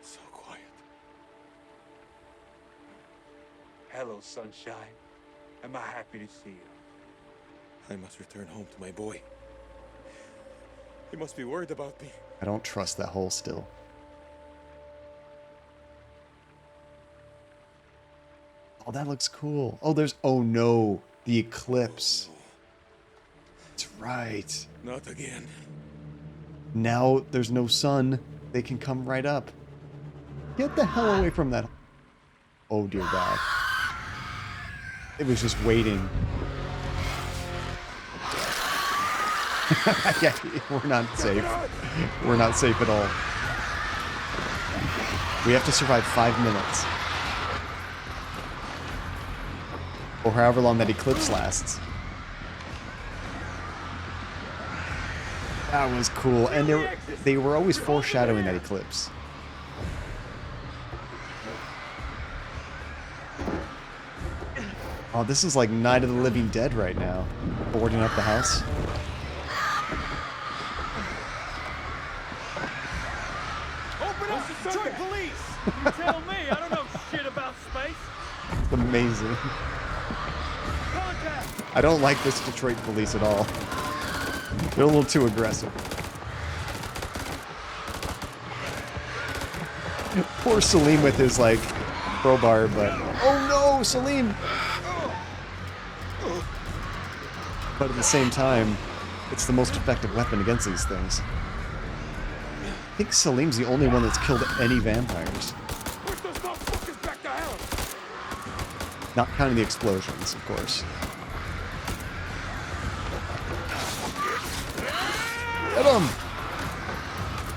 So quiet. Hello, sunshine. Am I happy to see you? I must return home to my boy. He must be worried about me. I don't trust that hole still. Oh, that looks cool. Oh, there's... Oh, no. The eclipse. That's right. Not again. Now there's no sun. They can come right up. Get the hell away from that. Oh, dear God. It was just waiting. Yeah, we're not safe. We're not safe at all. We have to survive 5 minutes. Or however long that eclipse lasts. That was cool. And they were always foreshadowing that eclipse. Oh, this is like Night of the Living Dead right now. Boarding up the house. Open up, Detroit police! You tell me, I don't know shit about space. It's amazing. Contact! I don't like this Detroit police at all. They're a little too aggressive. Poor Salim with his, like, crowbar, but... Oh no, Salim! But at the same time, it's the most effective weapon against these things. I think Salim's the only one that's killed any vampires. Push those motherfuckers back to hell! Not counting the explosions, of course. Get him!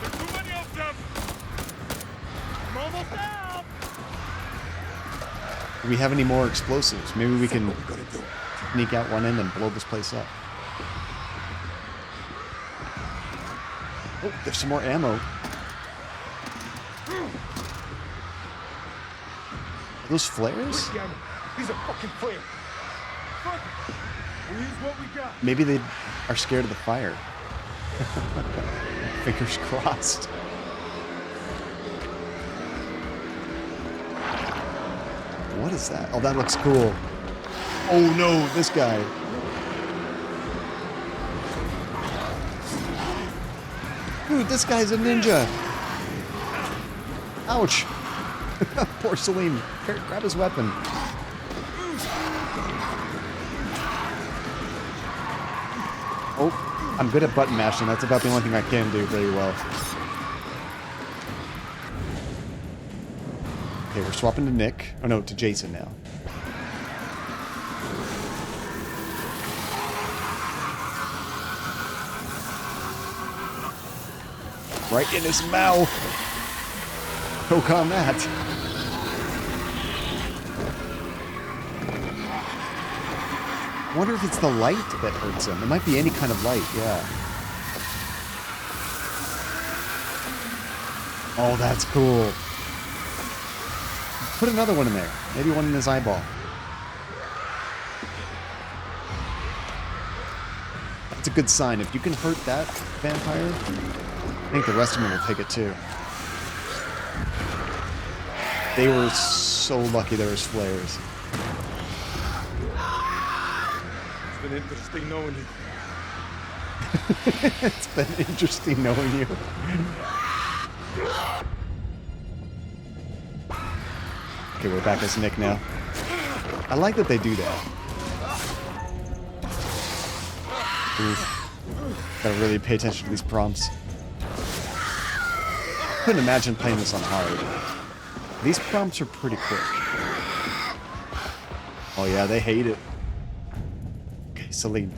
There's too many of them! I'm almost out! Do we have any more explosives? Maybe we can sneak out one end and blow this place up. Oh, there's some more ammo. Are those flares? These are fucking flares. Fuck it. We'll use what we got. Maybe they are scared of the fire. Fingers crossed. What is that? Oh, that looks cool. Oh no, this guy. Dude, this guy's a ninja. Ouch. Poor Salim. Grab his weapon. Oh, I'm good at button mashing. That's about the only thing I can do very well. Okay, we're swapping to Nick. Oh no, to Jason now. Right in his mouth. Choke on that. I wonder if it's the light that hurts him. It might be any kind of light, yeah. Oh, that's cool. Put another one in there. Maybe one in his eyeball. It's a good sign. If you can hurt that vampire, I think the rest of them will take it too. They were so lucky there was flares. It's been interesting knowing you. It's been interesting knowing you. Okay, we're back as Nick now. I like that they do that. Oof. Gotta really pay attention to these prompts. Couldn't imagine playing this on hard. These prompts are pretty quick. Oh yeah, they hate it. Okay, Celine.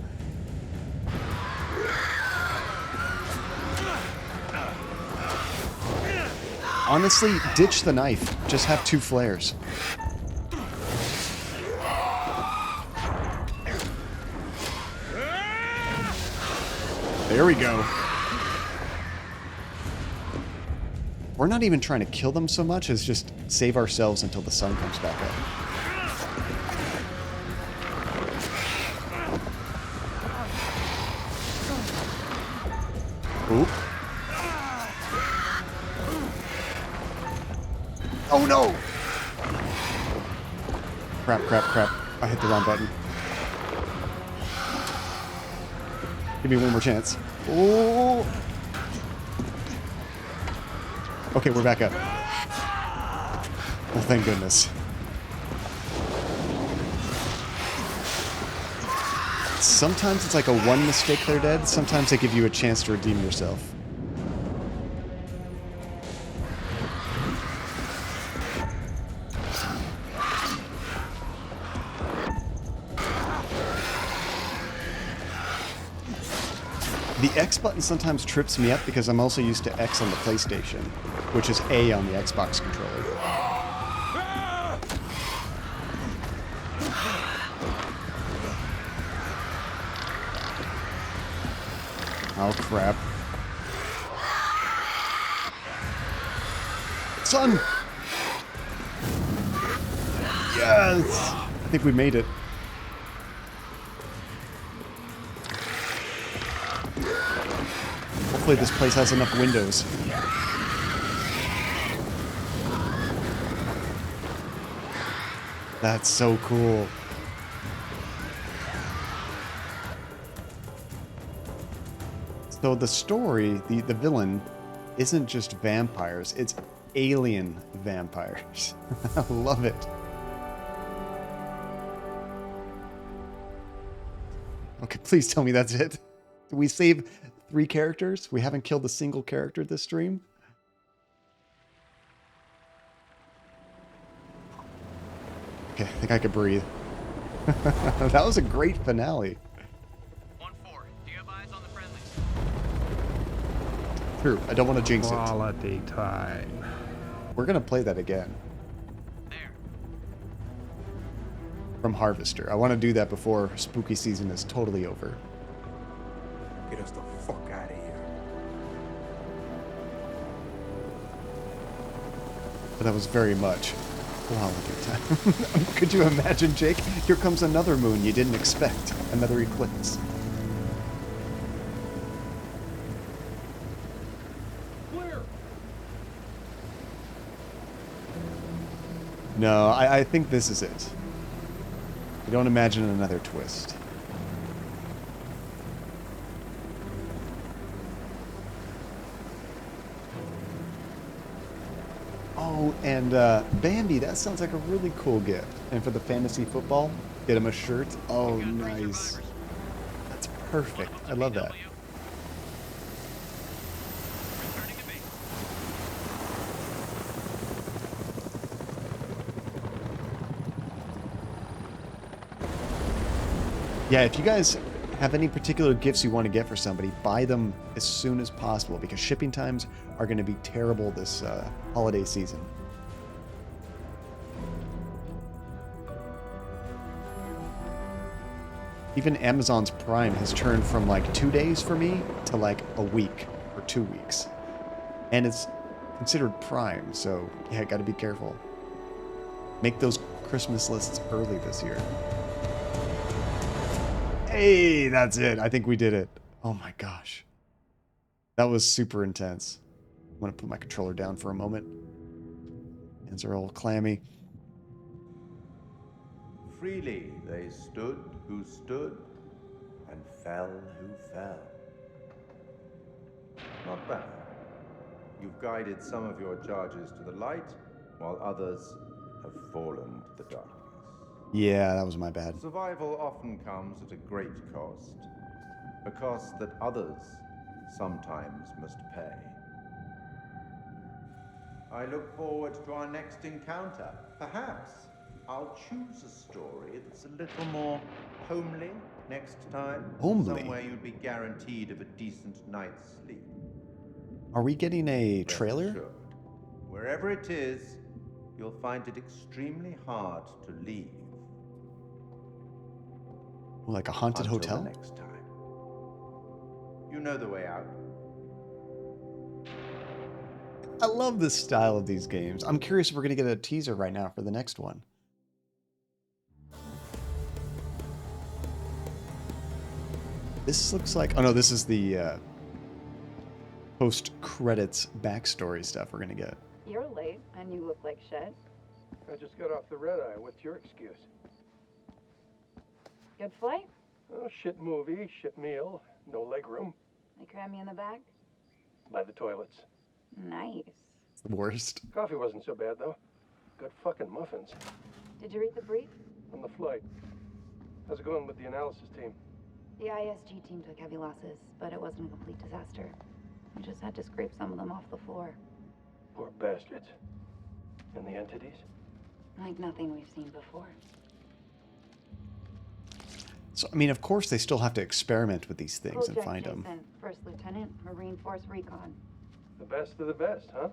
Honestly, ditch the knife. Just have 2 flares. There we go. We're not even trying to kill them so much as just save ourselves until the sun comes back up. Oop. Oh no! Crap, crap, crap. I hit the wrong button. Give me one more chance. Oh! Okay, we're back up. Oh, thank goodness. Sometimes it's like a one mistake they're dead. Sometimes they give you a chance to redeem yourself. The X button sometimes trips me up because I'm also used to X on the PlayStation, which is A on the Xbox controller. Oh crap. Son! Yes! I think we made it. Hopefully this place has enough windows. That's so cool. So the story, the villain, isn't just vampires, it's alien vampires. I love it. Okay, please tell me that's it. Did we save 3 characters? We haven't killed a single character this stream? Okay, I think I could breathe. That was a great finale. 1-4. Do you have eyes on the friendlies? True, I don't want to jinx it. Quality time. We're gonna play that again. There. From Harvester. I want to do that before spooky season is totally over. Get us the fuck out of here. But that was very much quality time. Could you imagine, Jake? Here comes another moon you didn't expect. Another eclipse. Clear. No, I think this is it. I don't imagine another twist. Oh, and Bambi, that sounds like a really cool gift. And for the fantasy football, get him a shirt. Oh, nice. That's perfect. I love that. Yeah, if you guys have any particular gifts you want to get for somebody, buy them as soon as possible because shipping times are going to be terrible this holiday season. Even Amazon's Prime has turned from like 2 days for me to like a week or 2 weeks. And it's considered Prime, so yeah, gotta be careful. Make those Christmas lists early this year. Hey, that's it. I think we did it. Oh my gosh. That was super intense. I'm going to put my controller down for a moment. Hands are all clammy. Freely they stood who stood, and fell who fell. Not bad. You've guided some of your charges to the light, while others have fallen to the darkness. Yeah, that was my bad. Survival often comes at a great cost, a cost that others sometimes must pay. I look forward to our next encounter. Perhaps I'll choose a story that's a little more homely next time. Homely? Somewhere you'd be guaranteed of a decent night's sleep. Are we getting a Rest trailer? assured, wherever it is, you'll find it extremely hard to leave. Like a haunted Until hotel? the next time. You know the way out. I love this style of these games. I'm curious if we're going to get a teaser right now for the next one. This looks like... Oh no, this is the post-credits backstory stuff we're going to get. You're late, and you look like shit. I just got off the red eye. What's your excuse? Good flight? Oh, shit movie, shit meal, no leg room. They cram you in the back? By the toilets. Nice. It's the worst. Coffee wasn't so bad, though. Good fucking muffins. Did you read the brief? On the flight. How's it going with the analysis team? The ISG team took heavy losses, but it wasn't a complete disaster. We just had to scrape some of them off the floor. Poor bastards. And the entities? Like nothing we've seen before. So, I mean, of course they still have to experiment with these things and Jack find them. Jason, First Lieutenant, Marine Force Recon. The best of the best, huh?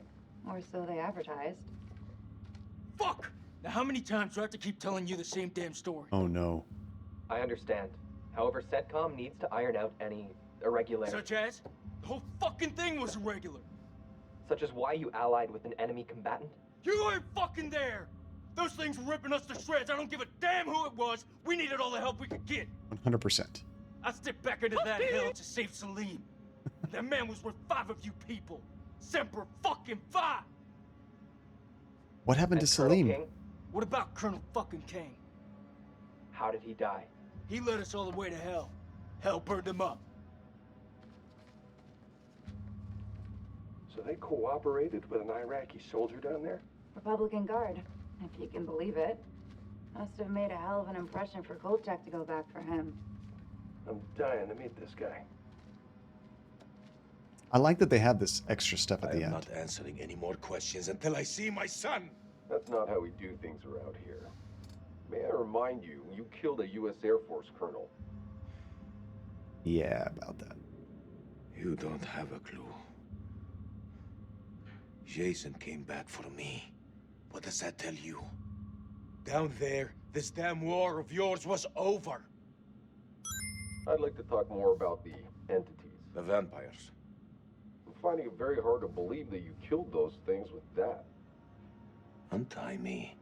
Or so they advertised. Fuck! Now how many times do I have to keep telling you the same damn story? Oh no. I understand. However, CENTCOM needs to iron out any irregularities. Such as? The whole fucking thing was irregular. Such as why you allied with an enemy combatant? You weren't fucking there! Those things were ripping us to shreds. I don't give a damn who it was. We needed all the help we could get. 100%. I stepped back into that hell to save Salim. That man was worth 5 of you people. Semper fucking Fi! What happened to Salim? What about Colonel fucking King? How did he die? He led us all the way to hell. Hell burned him up. So they cooperated with an Iraqi soldier down there? Republican Guard, if you can believe it. Must have made a hell of an impression for Kolchak to go back for him. I'm dying to meet this guy. I like that they have this extra stuff at the I'm end. not answering any more questions until I see my son. That's not how we do things around here. May I remind you, you killed a U.S. Air Force colonel. Yeah, about that. You don't have a clue. Jason came back for me. What does that tell you? Down there, this damn war of yours was over. I'd like to talk more about the entities. The vampires. I'm finding it very hard to believe that you killed those things with that. Untie me,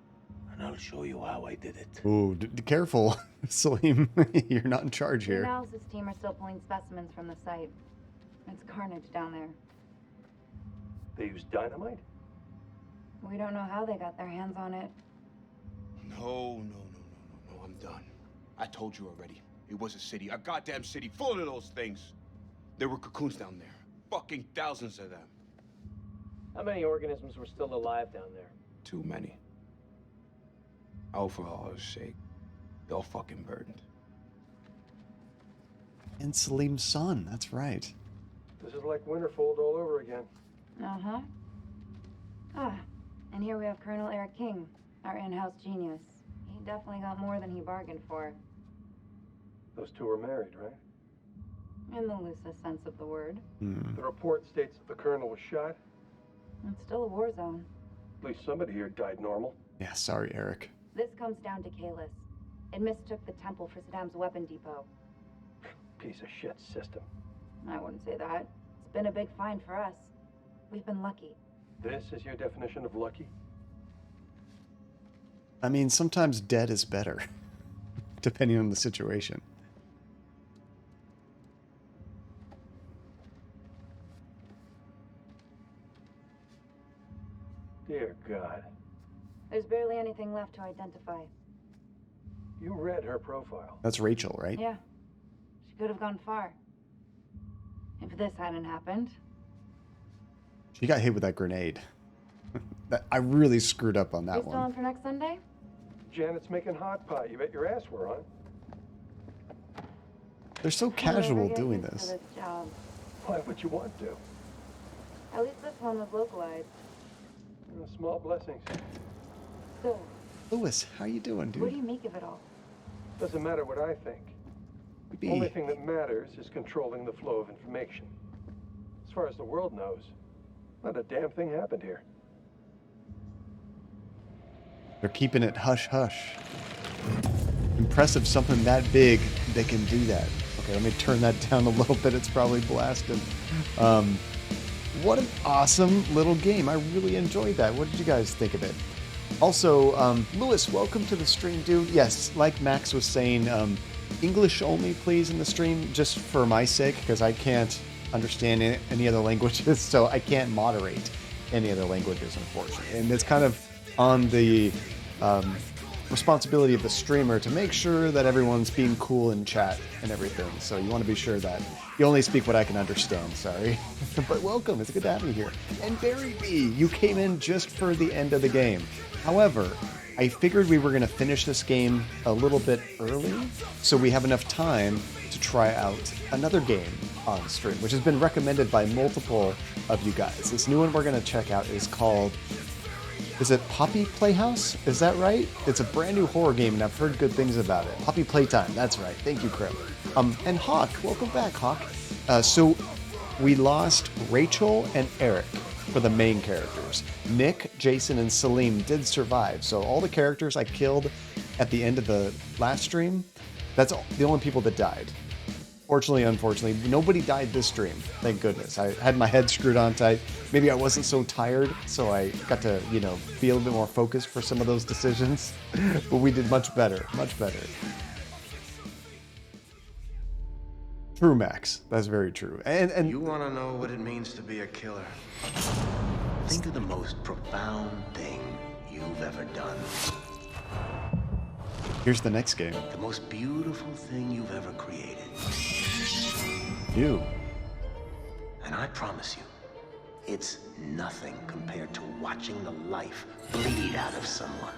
and I'll show you how I did it. Ooh, careful, Salim. You're not in charge The here. analysis team are still pulling specimens from the site. It's carnage down there. They used dynamite? We don't know how they got their hands on it. No, I'm done. I told you already. It was a city, a goddamn city full of those things. There were cocoons down there. Fucking thousands of them. How many organisms were still alive down there? Too many. Oh, for Allah's sake. They'll fucking burned. And Salim's son, that's right. This is like Winterfold all over again. Uh-huh. Ah, and here we have Colonel Eric King, our in-house genius. He definitely got more than he bargained for. Those two were married, right? In the loosest sense of the word. The report states that the colonel was shot. It's still a war zone. At least somebody here died normal. Yeah, sorry, Eric. This comes down to Kalis. It mistook the temple for Saddam's weapon depot. Piece of shit system. I wouldn't say that. It's been a big find for us. We've been lucky. This is your definition of lucky? I mean, sometimes dead is better, depending on the situation. There's barely anything left to identify. You read her profile. That's Rachel, right? Yeah. She could have gone far. If this hadn't happened. She got hit with that grenade. I really screwed up on You that still one. on for next Sunday? Janet's making hot pot. You bet your ass we're on. They're so I'll never casual get doing used to this. this job. Why would you want to? At least this one was localized. Small blessings. Still, Lewis, how you doing, what do dude? you make of it all? Doesn't matter what I think. The only thing that matters is controlling the flow of information. As far as the world knows, not a damn thing happened here. They're keeping it hush-hush. Impressive, something that big, they can do that. Okay, let me turn that down a little bit. It's probably blasted. What an awesome little game. I really enjoyed that. What did you guys think of it? Also, Lewis, welcome to the stream, dude. Yes, like Max was saying, English only, please, in the stream, just for my sake, because I can't understand any other languages, so I can't moderate any other languages, unfortunately. And it's kind of on the responsibility of the streamer to make sure that everyone's being cool in chat and everything. So you want to be sure that you only speak what I can understand, sorry. But welcome, it's good to have you here. And Barry B, you came in just for the end of the game. However, I figured we were going to finish this game a little bit early, so we have enough time to try out another game on stream, which has been recommended by multiple of you guys. This new one we're going to check out is called... Is it Poppy Playhouse? Is that right? It's a brand new horror game, and I've heard good things about it. Poppy Playtime, that's right. Thank you, Krim. And Hawk, welcome back, Hawk. So we lost Rachel and Eric for the main characters. Nick, Jason, and Salim did survive. So all the characters I killed at the end of the last stream, that's the only people that died. Fortunately, unfortunately, nobody died this stream. Thank goodness. I had my head screwed on tight. Maybe I wasn't so tired, so I got to, be a little bit more focused for some of those decisions. But we did much better, much better. True, Max. That's very true. And You want to know what it means to be a killer? Think of the most profound thing you've ever done. Here's the next game. The most beautiful thing you've ever created. You. And I promise you, it's nothing compared to watching the life bleed out of someone.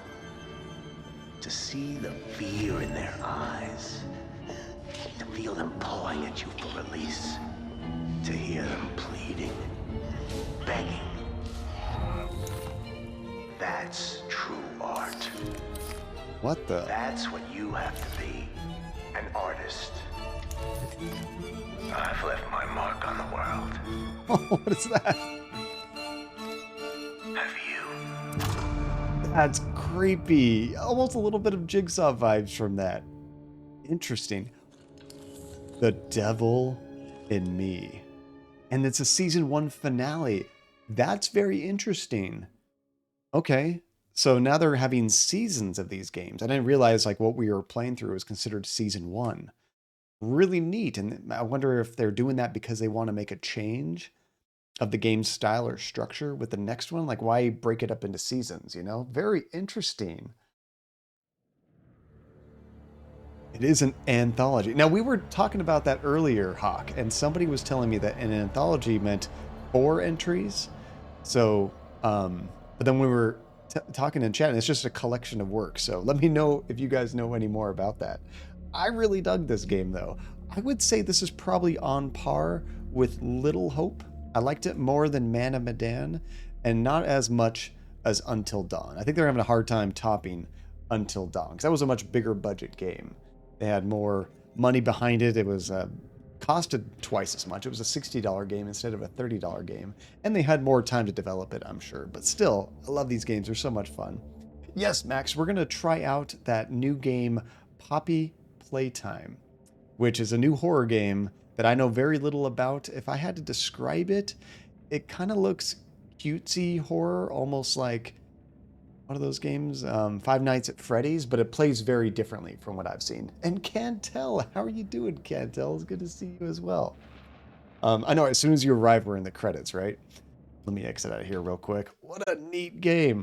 To see the fear in their eyes. To feel them pawing at you for release. To hear them pleading, begging. That's true art. What the? That's what you have to be. An artist. I've left my mark on the world. What is that? Have you? That's creepy. Almost a little bit of Jigsaw vibes from that. Interesting. The Devil in Me. And it's a season 1 finale. That's very interesting. Okay. So now they're having seasons of these games. I didn't realize what we were playing through was considered season 1. Really neat. And I wonder if they're doing that because they want to make a change of the game's style or structure with the next one. Why break it up into seasons, Very interesting. It is an anthology. Now, we were talking about that earlier, Hawk, and somebody was telling me that an anthology meant 4 entries. So, but then we were talking in chat, and it's just a collection of work. So let me know if you guys know any more about that. I really dug this game, though. I would say this is probably on par with Little Hope. I liked it more than Man of Medan, and not as much as Until Dawn. I think they're having a hard time topping Until Dawn, because that was a much bigger budget game. They had more money behind it. It was costed twice as much. It was a $60 game instead of a $30 game. And they had more time to develop it, I'm sure. But still, I love these games. They're so much fun. Yes, Max, we're going to try out that new game, Poppy Playtime, which is a new horror game that I know very little about. If I had to describe it, it kind of looks cutesy horror, almost like one of those games, Five Nights at Freddy's, but it plays very differently from what I've seen. And Cantel, how are you doing, Cantel? It's good to see you as well. I know as soon as you arrive, we're in the credits, right? Let me exit out of here real quick. What a neat game.